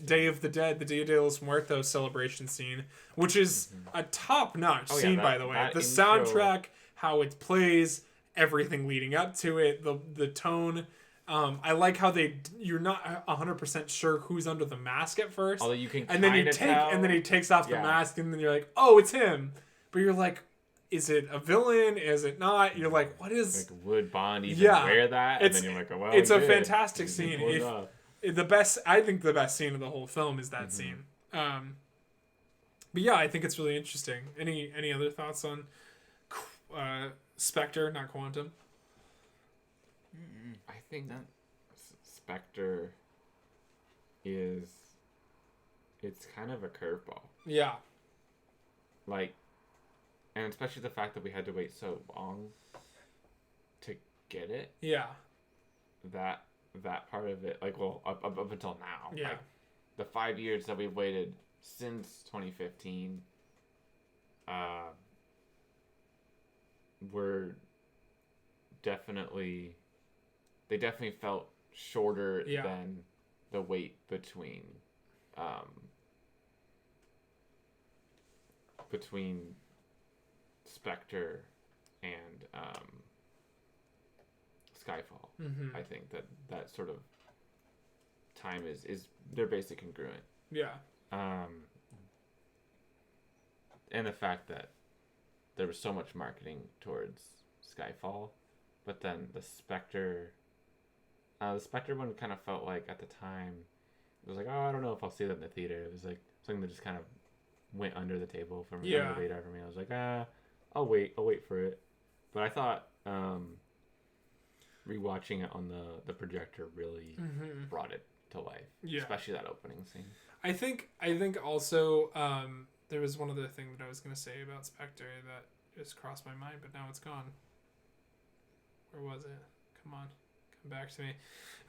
Day of the Dead, the Dia de los Muertos celebration scene, which is a top-notch scene, by the way. The intro... soundtrack, how it plays, everything leading up to it, the tone. I like how you're not 100% sure who's under the mask at first. Although you can and then he takes off the mask, and then you're like, oh, it's him. But you're like, is it a villain? Is it not? You're like, what is... Like, would Bond even wear that? And then you're like, oh, well, it's a fantastic scene. I think the best scene of the whole film is that scene. But yeah, I think it's really interesting. Any other thoughts on Spectre, not Quantum? I think Spectre it's kind of a curveball. Yeah. Like, and especially the fact that we had to wait so long to get it. Yeah. That part of it, like, well, up until now. Yeah. Like, the 5 years that we've waited since 2015, they definitely felt shorter than the wait between Spectre and Skyfall. Mm-hmm. I think that sort of time is they're basically congruent. Yeah. And the fact that there was so much marketing towards Skyfall, but then the Spectre one kind of felt like at the time it was like, oh, I don't know if I'll see that in the theater. It was like something that just kind of went under the table from the radar for me. I was like, I'll wait for it. But I thought rewatching it on the projector really brought it to life. Yeah. Especially that opening scene. I think also there was one other thing that I was going to say about Spectre that just crossed my mind, but now it's gone. Where was it? Come on. Come back to me.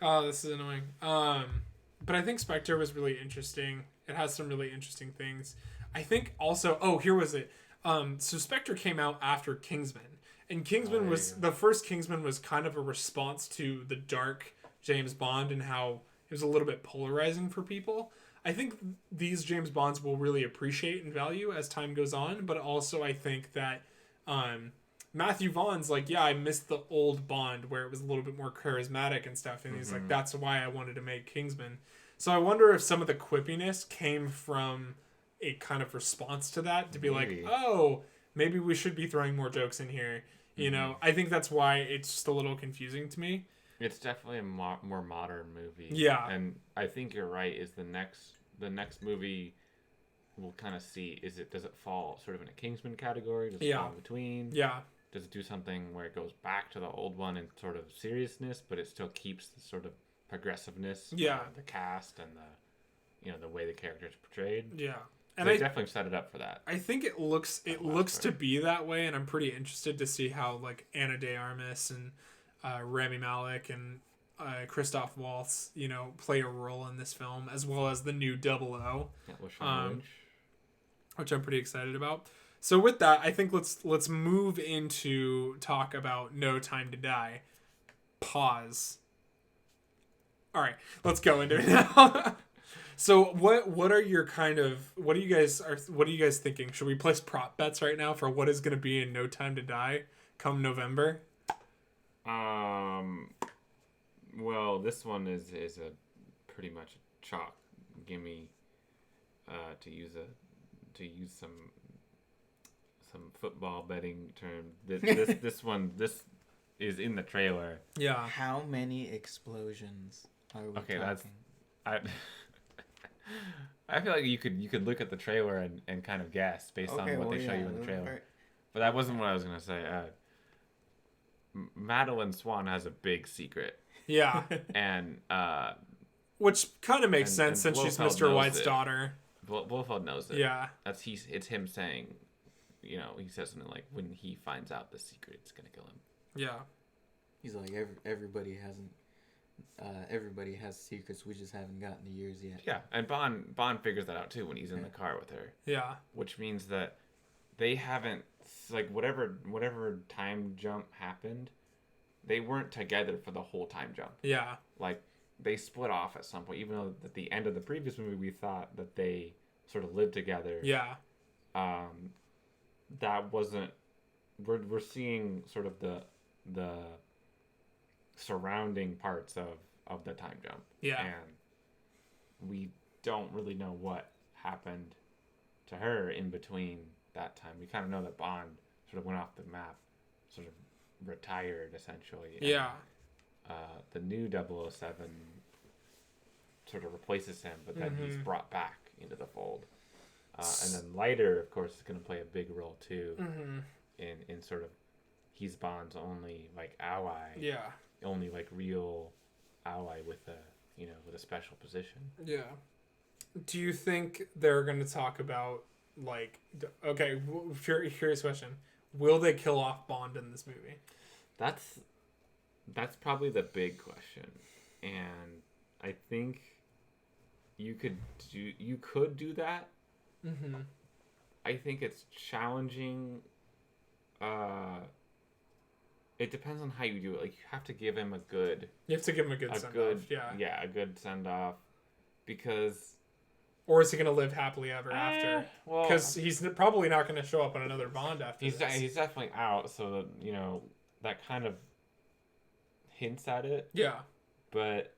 Oh, this is annoying. But I think Spectre was really interesting. It has some really interesting things. I think also... here was it. So Spectre came out after Kingsman. And Kingsman the first Kingsman was kind of a response to the dark James Bond and how it was a little bit polarizing for people. I think these James Bonds will really appreciate and value as time goes on, but also I think that Matthew Vaughn's like, I missed the old Bond where it was a little bit more charismatic and stuff, and he's like, that's why I wanted to make Kingsman. So I wonder if some of the quippiness came from a kind of response to that, to be like, oh, maybe we should be throwing more jokes in here. You know, I think that's why it's just a little confusing to me. It's definitely a more modern movie. Yeah. And I think you're right, is the next movie we'll kind of see, does it fall sort of in a Kingsman category? Does it fall in between? Yeah. Does it do something where it goes back to the old one in sort of seriousness, but it still keeps the sort of progressiveness of the cast and the way the characters are portrayed? Yeah. And they definitely set it up for that. I think it looks to be that way, and I'm pretty interested to see how like Ana de Armas and Rami Malek and Christoph Waltz, play a role in this film, as well as the new 00, which I'm pretty excited about. So with that, I think let's move into talk about No Time to Die. Pause. All right, let's go into it now. So what are you guys thinking? Should we place prop bets right now for what is going to be in No Time to Die come November? Well, this one is a pretty much chalk gimme to use some football betting term. This one is in the trailer. Yeah. How many explosions are we talking? I feel like you could look at the trailer and kind of guess based on what they show you in the trailer. Right. But that wasn't what I was gonna say. Madeline Swan has a big secret. Yeah. And which kind of makes sense since she's Mr. White's daughter. Blofeld knows it. Yeah. It's him saying, he says something like, when he finds out the secret, it's gonna kill him. Yeah. He's like, everybody has secrets, we just haven't gotten to yours yet. Yeah, and Bond figures that out too when he's in the car with her. Yeah. Which means that they haven't, like, whatever time jump happened, they weren't together for the whole time jump. Yeah. Like, they split off at some point, even though at the end of the previous movie we thought that they sort of lived together. Yeah. That wasn't. We're seeing sort of the surrounding parts of the time jump. Yeah. And we don't really know what happened to her in between that time. We kind of know that Bond sort of went off the map, sort of retired essentially. Yeah. The new 007 sort of replaces him, but then he's brought back into the fold. And then Leiter, of course, is going to play a big role too in sort of, he's Bond's only like ally. Yeah. Only like real ally with a special position. Yeah. Do you think they're going to talk about, like, okay, curious question. Will they kill off Bond in this movie? That's probably the big question. And I think you could do that. Mm-hmm. I think it's challenging. It depends on how you do it. Like, you have to give him a good... You have to give him a good send-off, yeah. Yeah, a good send-off. Because... Or is he going to live happily ever after? Because he's probably not going to show up on another Bond after this. He's definitely out, so that, that kind of hints at it. Yeah. But...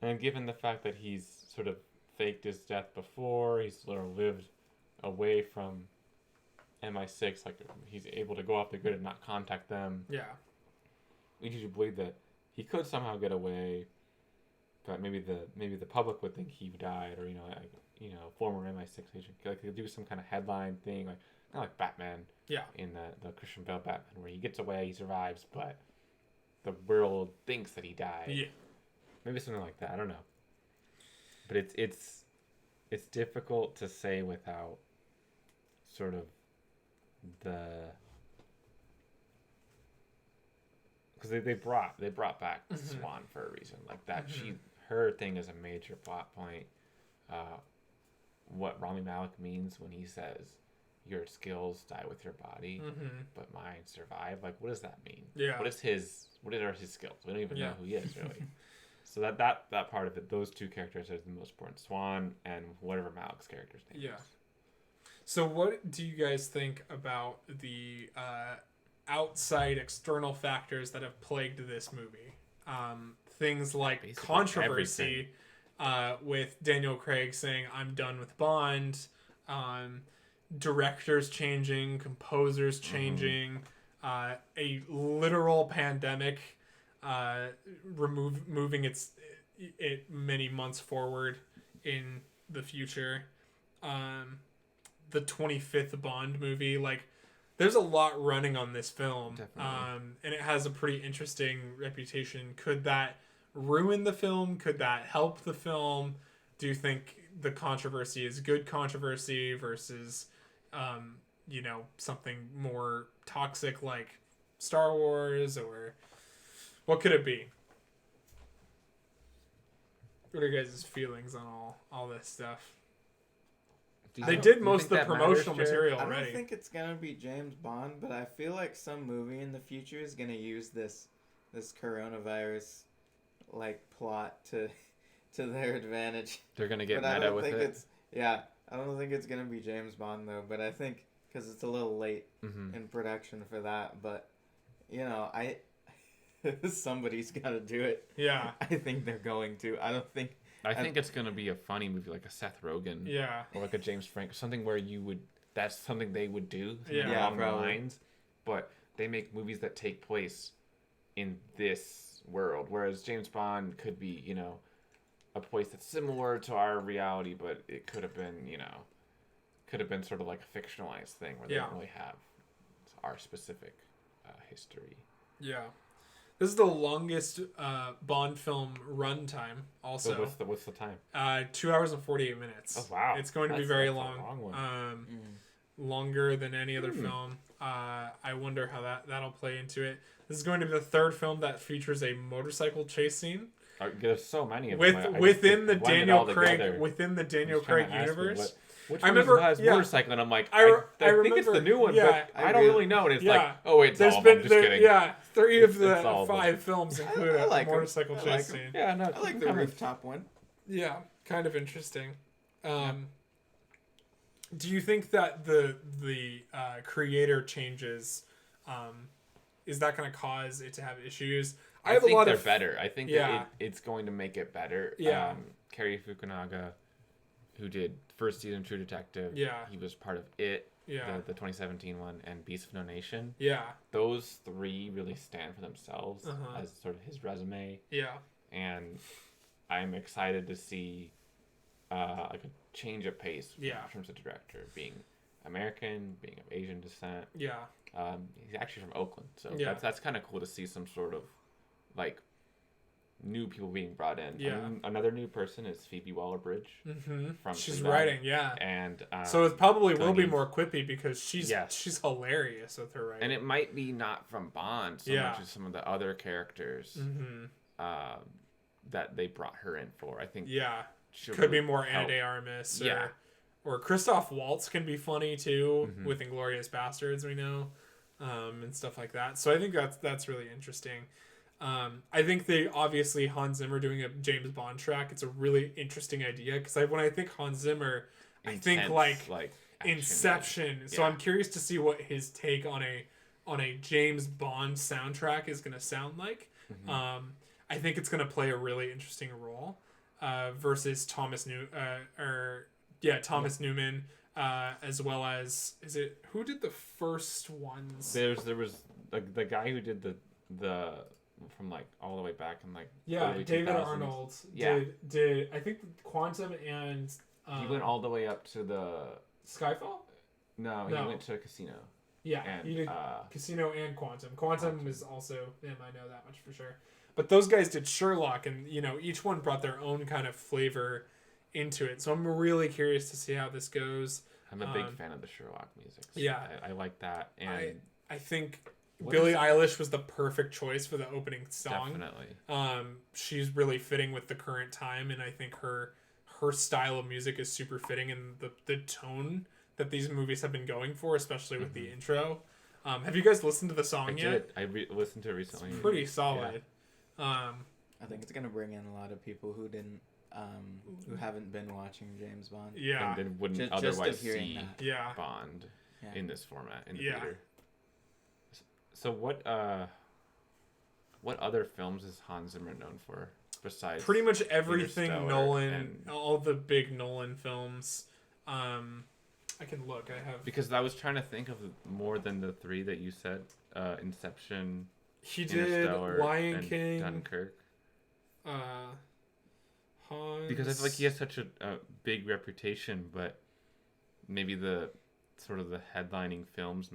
And given the fact that he's sort of faked his death before, he's sort of lived away from MI6, like he's able to go off the grid and not contact them. Yeah. We usually believe that he could somehow get away, but maybe the public would think he died, or former MI6 agent. Like, they do some kind of headline thing, like kind of like Batman. Yeah. In the Christian Bale Batman, where he gets away, he survives, but the world thinks that he died. Yeah. Maybe something like that. I don't know. But it's difficult to say without sort of because they brought back Swan for a reason, like that. Her thing is a major plot point. What Rami Malek means when he says your skills die with your body, but mine survive. Like, what does that mean? Yeah. What are his skills? We don't even know who he is really. So that part of it, those two characters are the most important. Swan and whatever Malik's character's name is. So what do you guys think about the outside external factors that have plagued this movie? Things like basically controversy with Daniel Craig saying, I'm done with Bond, directors changing, composers changing, a literal pandemic moving it many months forward in the future. The 25th Bond movie, like, there's a lot running on this film. Definitely. And it has a pretty interesting reputation. Could that ruin the film? Could that help the film? Do you think the controversy is good controversy versus something more toxic like Star Wars, or what could it be? What are your guys' feelings on all this stuff? They did most of the promotional material already. I don't think it's gonna be James Bond, but I feel like some movie in the future is gonna use this coronavirus like plot to their advantage. They're gonna get meta with it. I don't think it's gonna be James Bond though, but I think because it's a little late in production for that, but somebody's got to do it. Yeah, I think they're going to. I think it's going to be a funny movie, like a Seth Rogen. Yeah. Or like a James Franco. Something where that's something they would do. Along the lines. But they make movies that take place in this world. Whereas James Bond could be, a place that's similar to our reality, but it could have been, sort of like a fictionalized thing where they don't really have our specific history. Yeah. This is the longest Bond film runtime. Also, so what's the time? 2 hours and 48 minutes. Oh wow! It's going to be very long. A long one. Longer than any other film. I wonder how that'll play into it. This is going to be the third film that features a motorcycle chase scene. There's so many of them. Within the Daniel Craig universe. Which one has motorcycle? And I'm like, I think it's the new one, but I don't really know. And it's like, oh wait, I'm just kidding. Yeah, 3 of the 5 films include a motorcycle chase scene. Yeah, no, I like the rooftop one. Yeah, kind of interesting. Do you think that the creator changes, is that going to cause it to have issues? I think they're better. I think that it's going to make it better. Yeah. Cary Fukunaga, who did first season True Detective. Yeah. He was part of It. Yeah. The 2017 one, and Beast of No Nation. Yeah. Those 3 really stand for themselves as sort of his resume. Yeah. And I'm excited to see like a change of pace in terms of director, being American, being of Asian descent. Yeah. He's actually from Oakland, so that's kind of cool to see some sort of like new people being brought in. Yeah. Another new person is Phoebe Waller-Bridge. Mm-hmm. She's Fleabag. writing, yeah. And so it probably will be more quippy because she's hilarious with her writing. And it might be not from Bond so much as some of the other characters that they brought her in for. I think could be more Ana de Armas or Christoph Waltz can be funny too with Inglourious Bastards, we know, and stuff like that. So I think that's really interesting. I think obviously Hans Zimmer doing a James Bond track, it's a really interesting idea because when I think Hans Zimmer, I think like Inception. So I'm curious to see what his take on a James Bond soundtrack is going to sound like. I think it's going to play a really interesting role versus Thomas Newman, as well as who did the first ones? There was the guy who did the from like all the way back in like early David 2000s. Arnold did I think Quantum and he went all the way up to the Skyfall? No, he went to Casino. Yeah, and, he did Casino and Quantum. Quantum is also him, I know that much for sure. But those guys did Sherlock, and each one brought their own kind of flavor into it. So I'm really curious to see how this goes. I'm a big fan of the Sherlock music. So I like that, and I think Billie Eilish was the perfect choice for the opening song. Definitely. She's really fitting with the current time, and I think her style of music is super fitting, and the tone that these movies have been going for, especially with the intro. Have you guys listened to the song yet? I listened to it recently. It's pretty solid. Yeah. I think it's gonna bring in a lot of people who didn't, who haven't been watching James Bond. Yeah, and then wouldn't otherwise see Bond in this format in the theater. So what other films is Hans Zimmer known for besides pretty much everything Nolan, all the big Nolan films? I can look. I have because I was trying to think of more than the 3 that you said. Inception. He did Lion King, Dunkirk. Hans. Because I feel like he has such a big reputation, but maybe the sort of the headlining films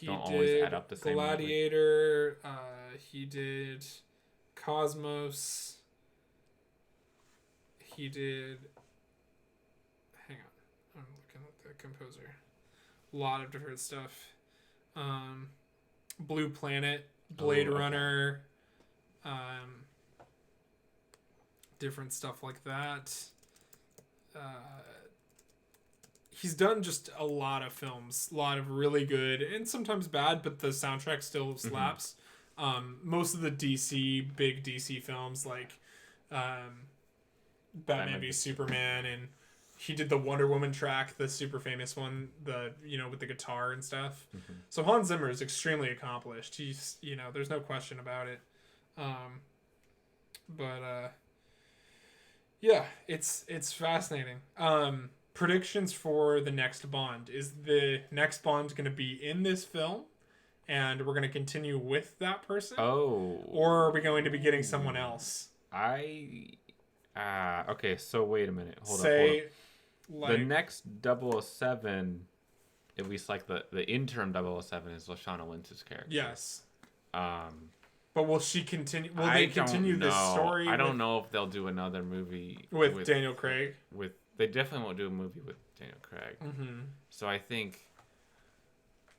don't always add up the same. Gladiator. He did Cosmos. He did. Hang on, I'm looking at the composer. A lot of different stuff. Blue Planet. Blade Runner, different stuff like that. He's done just a lot of films, a lot of really good and sometimes bad, but the soundtrack still slaps. Most of the big DC films like Batman v Superman, and he did the Wonder Woman track, the super famous one, with the guitar and stuff. So Hans Zimmer is extremely accomplished. He's, there's no question about it. It's fascinating. Predictions for the next Bond. Is the next Bond going to be in this film? And we're going to continue with that person? Oh. Or are we going to be getting someone else? I Okay, so wait a minute. Hold Say, up. like... The next 007, at least like the interim 007 is Lashana Lynch's character. Yes. But will she continue? Will they continue this story? I don't know if they'll do another movie with Daniel Craig. They definitely won't do a movie with Daniel Craig. Mm-hmm. So I think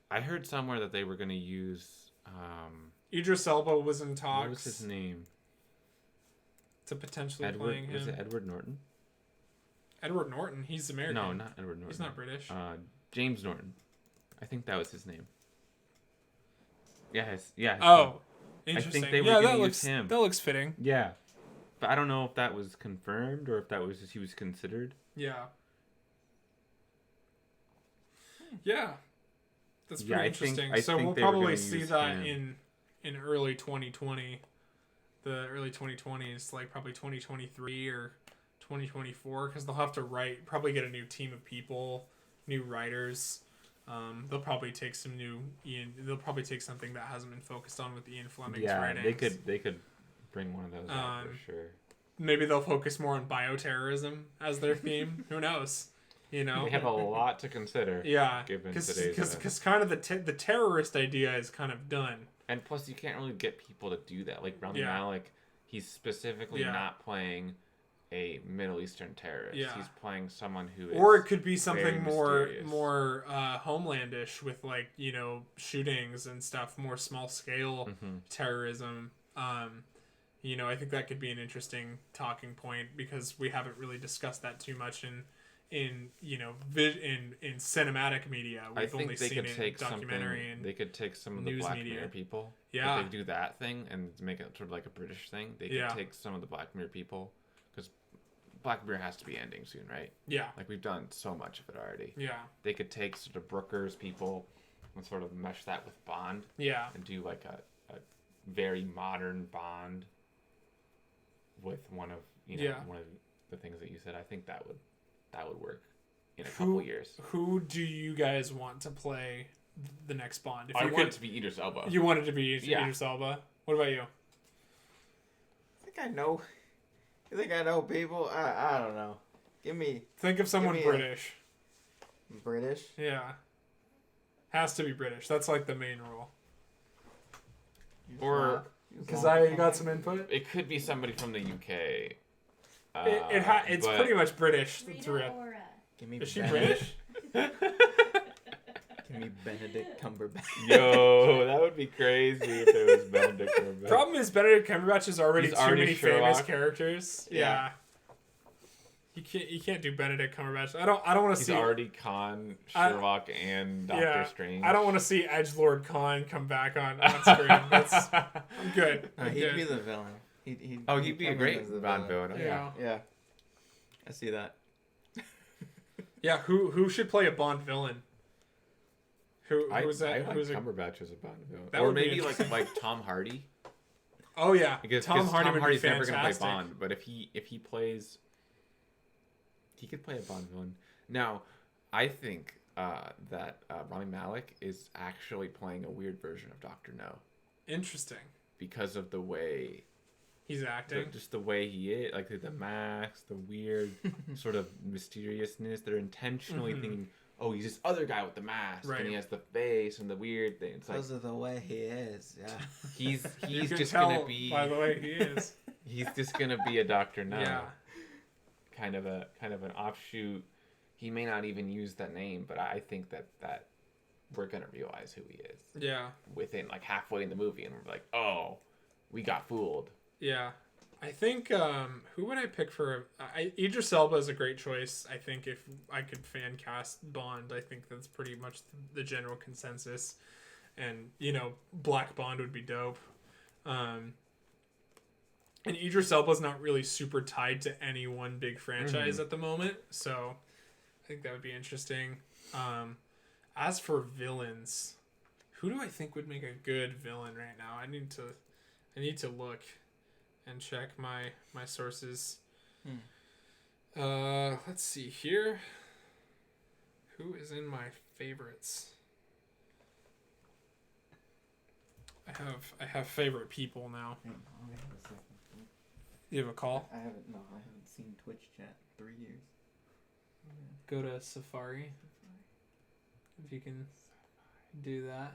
I heard somewhere that they were going to use Idris Elba was in talks. What was his name? To potentially playing him. Was it Edward Norton? Edward Norton. He's American. No, not Edward Norton. He's not British. James Norton. I think that was his name. Yes. Yeah. Oh, interesting. I think they were going to use him. That looks fitting. Yeah. But I don't know if that was confirmed or if that was just he was considered. Yeah. Yeah. That's pretty interesting. So we'll probably see that in early 2020. The early 2020s, like probably 2023 or 2024, because they'll have to probably get a new team of people, new writers. They'll probably take they'll probably take something that hasn't been focused on with Ian Fleming's writings. They could bring one of those out for sure. Maybe they'll focus more on bioterrorism as their theme. Who knows? You know, they have a lot to consider. Yeah, given today's because kind of the terrorist idea is kind of done. And plus, you can't really get people to do that. Like Rami Malek, he's specifically not playing a Middle Eastern terrorist. Yeah. He's playing someone who is... Or it could be something more Homelandish with, like, you know, shootings and stuff, more small-scale terrorism. You know, I think that could be an interesting talking point because we haven't really discussed that too much in cinematic media. We've only seen it in documentary and they could take some of the Black Mirror people. Yeah. If they do that thing and make it sort of like a British thing, they could take some of the Black Mirror people. Because Black Mirror has to be ending soon, right? Yeah. Like, we've done so much of it already. Yeah. They could take sort of Brooker's people and sort of mesh that with Bond. Yeah. And do like a very modern Bond with one of the things that you said. I think that would work in a couple years. Who do you guys want to play the next Bond? I want it to be Idris Elba. You want it to be Idris Elba? What about you? I think I know. You think I know people? I don't know. Think of someone British. British? Yeah. Has to be British. That's like the main rule. Or because I got some input. It could be somebody from the UK. It's pretty much British. Is she British? Give me Benedict Cumberbatch. Yo, that would be crazy if it was Benedict Cumberbatch. Problem is Benedict Cumberbatch is already too many famous characters. Yeah. You can't do Benedict Cumberbatch. I don't want to see. He's already Khan, Sherlock, and Doctor Strange. I don't want to see Edgelord Khan come back on screen. I'm good. He'd be the villain. He'd be a great Bond villain. Yeah. I see that. Yeah, who should play a Bond villain? Who's that? I like Cumberbatch as a Bond villain. That or maybe like Tom Hardy. Oh yeah, because Tom Hardy's never gonna play Bond, but if he plays, he could play a Bond villain. Now, I think that Rami Malek is actually playing a weird version of Dr. No. Interesting. Because of the way he's acting. Just the way he is. Like the masks, the weird sort of mysteriousness. They're intentionally thinking, oh, he's this other guy with the mask. Right. And he has the face and the weird thing. It's because of the way he is, yeah. He's just going to be... by the way he is. He's just going to be a Dr. No. Yeah. Kind of an offshoot. He may not even use that name, but I think that we're going to realize who he is. Yeah. Within like halfway in the movie, and we're like, oh, we got fooled. Yeah. I think, who would I pick for... Idris Elba is a great choice. I think if I could fan cast Bond, I think that's pretty much the general consensus. And, Black Bond would be dope. And Idris Elba's not really super tied to any one big franchise at the moment, so I think that would be interesting. As for villains, who do I think would make a good villain right now? I need to look and check my sources. Let's see here. Who is in my favorites? I have favorite people now. You have a call? I haven't seen Twitch chat in 3 years. Go to Safari. If you can do that.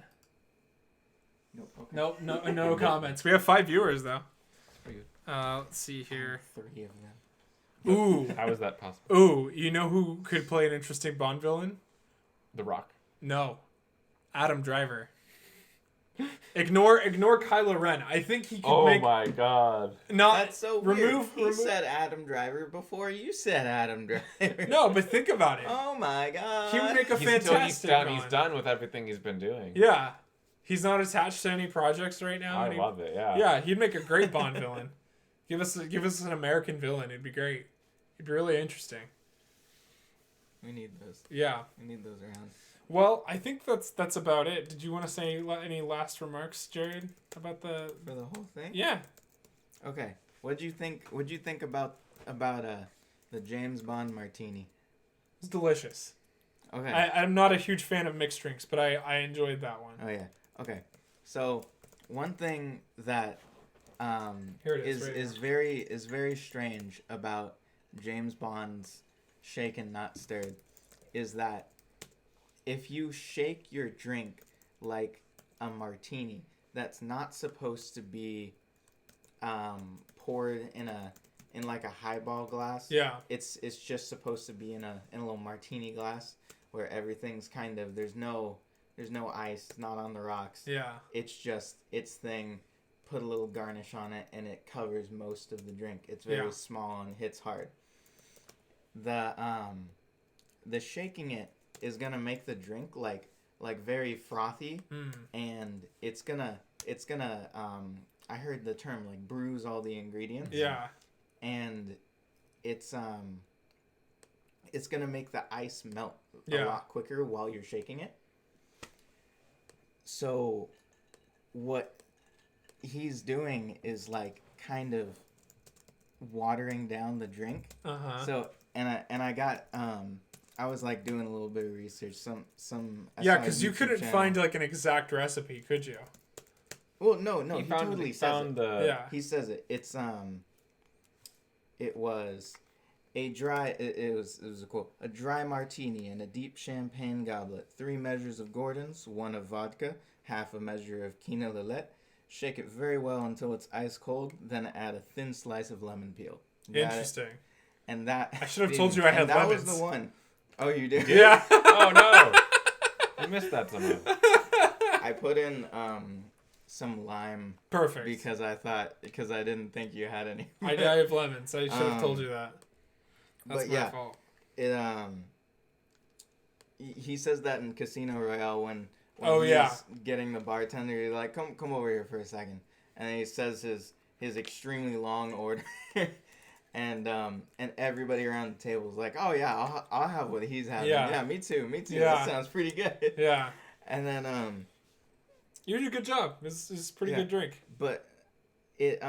Nope. Okay. Nope. No comments. We have 5 viewers though. Pretty good. Let's see here. 3 of them. Ooh. How is that possible? Ooh. You know who could play an interesting Bond villain? The Rock. No. Adam Driver. Ignore Kylo Ren. I think he could make. Oh my god. Not That's so weird. He said Adam Driver before you said Adam Driver. No, but think about it. Oh my god. He would make a fantastic He's done with everything he's been doing. Yeah. He's not attached to any projects right now. I love it, yeah. Yeah, he'd make a great Bond villain. Give us an American villain. It'd be great. It'd be really interesting. We need those. Yeah. We need those around. Well, I think that's about it. Did you want to say any last remarks, Jared, about the For the whole thing? Yeah. Okay. What'd you think about the James Bond martini? It's delicious. Okay. I'm not a huge fan of mixed drinks, but I enjoyed that one. Oh yeah. Okay. So one thing that Here it is, is very strange about James Bond's shaken not stirred is that if you shake your drink like a martini, that's not supposed to be poured in like a highball glass. Yeah. It's just supposed to be in a little martini glass where everything's kind of there's no ice, it's not on the rocks. Yeah. It's just its thing. Put a little garnish on it and it covers most of the drink. It's very small and hits hard. The shaking it is gonna make the drink like very frothy, and it's gonna I heard the term like bruise all the ingredients. Yeah. And it's gonna make the ice melt a lot quicker while you're shaking it. So what he's doing is like kind of watering down the drink. Uh-huh. So and I got I was like doing a little bit of research. Yeah, because you couldn't find like an exact recipe, could you? Well, no, he totally says it. Yeah. He says it. It's it was a dry. It was a quote. A dry martini in a deep champagne goblet. 3 measures of Gordon's, 1 of vodka, half a measure of Quina Lillet. Shake it very well until it's ice cold. Then add a thin slice of lemon peel. Interesting. And that I should have told you I had that lemons. That was the one. Oh, you did? Yeah. Oh no. I missed that somehow. I put in some lime. Perfect. Because I didn't think you had any. I have lemons. I should have told you that. That's my fault. It he says that in Casino Royale when he's getting the bartender. He's like, come over here for a second, and he says his extremely long order, and everybody around the table is like, oh yeah, I'll have what he's having. Yeah, me too. Yeah. That sounds pretty good. Yeah. And then you did a good job. It's a pretty good drink. But it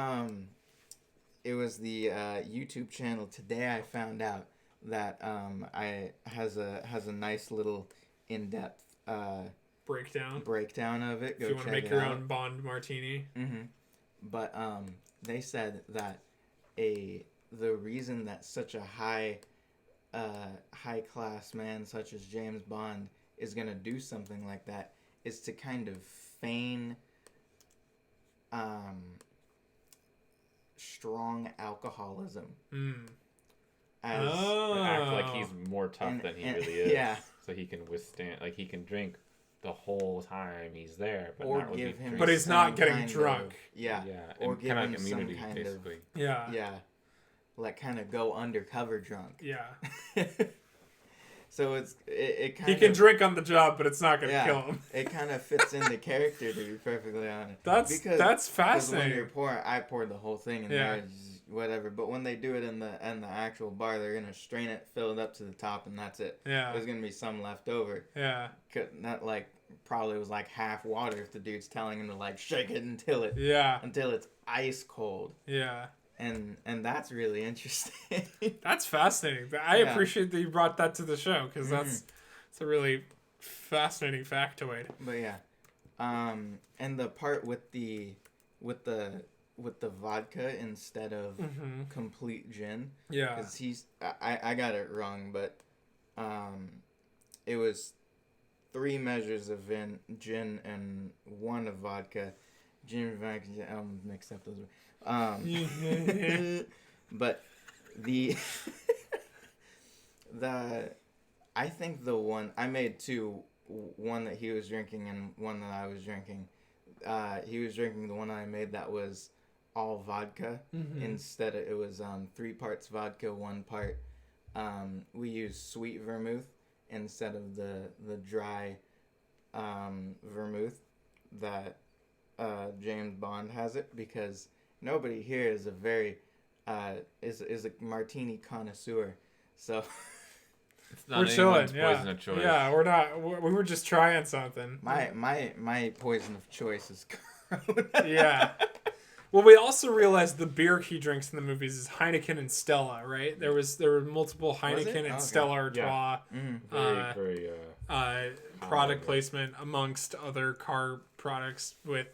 was the YouTube channel today I found out that has a nice little in-depth breakdown of it. Go if you want to make your own Bond martini. Mm-hmm. But they said that the reason that such a high class man such as James Bond is gonna do something like that is to kind of feign strong alcoholism. Act like he's more tough than he really is. Yeah. So he can withstand, like he can drink the whole time he's there, but or not really give him but he's not getting drunk. Yeah. Or give him immunity, some kind basically. Yeah. Like kind of go undercover drunk. Yeah. So it kind he of... can drink on the job, but it's not going to kill him. It kind of fits into character, to be perfectly honest. That's fascinating. When you're pouring, I poured the whole thing in there, whatever. But when they do it in the actual bar, they're going to strain it, fill it up to the top, and that's it. Yeah. There's going to be some left over. Yeah. Not like, probably was like half water if the dude's telling him to like shake it until it's ice cold. Yeah. And that's really interesting. That's fascinating. I appreciate that you brought that to the show because it's a really fascinating factoid. But yeah, and the part with the with the vodka instead of complete gin. Yeah. Because I got it wrong, but it was 3 measures of gin and 1 of vodka. Gin, vodka, I'm mixed up those. But I think the one I made 2, one that he was drinking and one that I was drinking. He was drinking the one I made that was all vodka. Instead it was 3 parts vodka, 1 part. We used sweet vermouth instead of the dry vermouth that James Bond has it, because nobody here is a very is a martini connoisseur. So we're chilling. Yeah, choice. Yeah, we're not. We were just trying something. My poison of choice is Corona. Yeah. Well, we also realized the beer he drinks in the movies is Heineken and Stella, right? There were multiple Heineken and Stella Artois Very product placement amongst other car products, with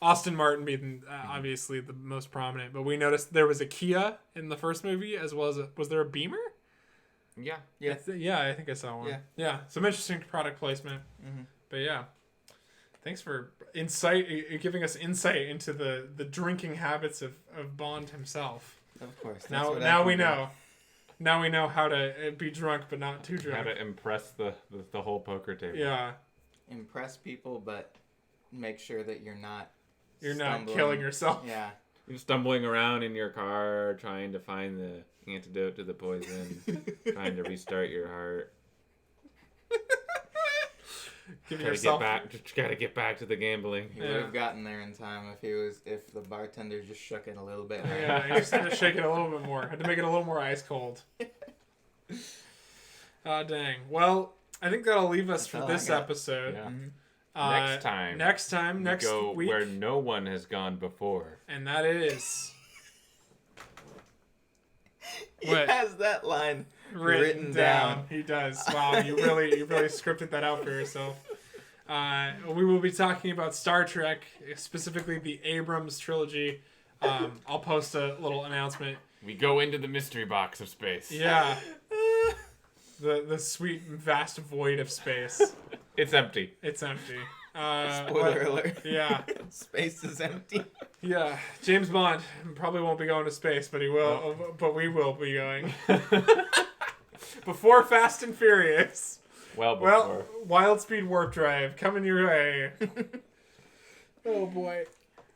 Aston Martin being obviously the most prominent. But we noticed there was a Kia in the first movie, as well as was there a Beamer? Yeah. I think I saw one. Yeah. Some interesting product placement. But yeah, thanks for giving us insight into the drinking habits of Bond himself. Of course. Now we know. Now we know how to be drunk but not too drunk. How to impress the whole poker table. Yeah. Impress people, but make sure that you're not not killing yourself. Yeah. You're stumbling around in your car trying to find the antidote to the poison, trying to restart your heart. Gotta get back to the gambling. He would have gotten there in time if the bartender just shook it a little bit. Yeah, he just had to shake it a little bit more. Had to make it a little more ice cold. Dang. Well, I think that'll leave us for this episode. Yeah. Next week, where no one has gone before, and that is. He has that line written down. He does. Wow, you really scripted that out for yourself. We will be talking about Star Trek, specifically the Abrams trilogy. I'll post a little announcement. We go into the mystery box of space. Yeah. The sweet vast void of space. It's empty. Spoiler alert. Yeah. Space is empty. Yeah. James Bond probably won't be going to space, but he will. No. But we will be going. Before Fast and Furious. Well, Wild Speed Warp Drive coming your way. Oh boy.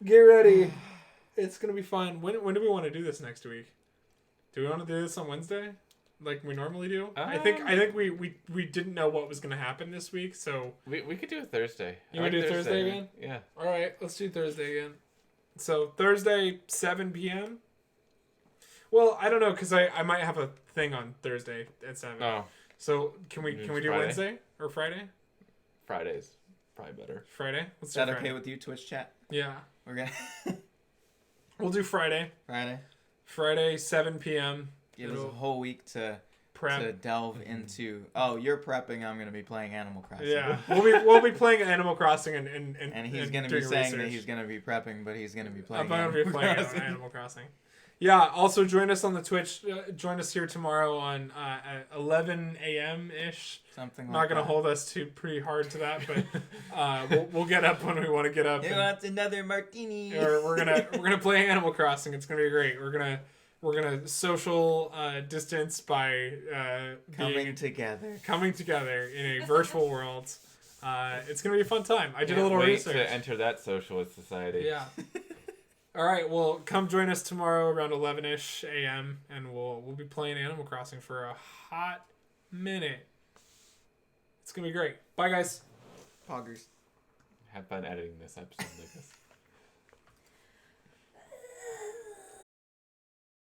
Get ready. It's going to be fun. When do we want to do this next week? Do we want to do this on Wednesday? Like we normally do? I think we didn't know what was going to happen this week, so we could do a Thursday. You want to do Thursday again? Yeah. All right, let's do Thursday again. So Thursday 7 p.m. Well, I don't know, because I might have a thing on Thursday at 7. Oh. So can we do Friday? Wednesday or Friday? Friday's probably better. Friday. Is that okay with you, Twitch chat? Yeah. We're gonna. We'll do Friday. Friday 7 p.m. Give us a whole week to prep. To delve into. Oh, you're prepping. I'm gonna be playing Animal Crossing. Yeah, we'll be playing Animal Crossing and he's gonna be saying that he's gonna be prepping, but he's gonna be playing. I'm gonna be playing Animal Crossing. Yeah. Also, join us on the Twitch. Join us here tomorrow on at 11 a.m. ish. Something. Not gonna hold us pretty hard to that, but we'll get up when we want to get up. Who wants another martini? Or we're gonna play Animal Crossing. It's gonna be great. We're gonna social distance by coming together in a virtual world. It's gonna be a fun time. I did a little research to enter that socialist society. Yeah. All right. Well, come join us tomorrow around 11ish a.m. and we'll be playing Animal Crossing for a hot minute. It's gonna be great. Bye, guys. Poggers. Have fun editing this episode, Lucas.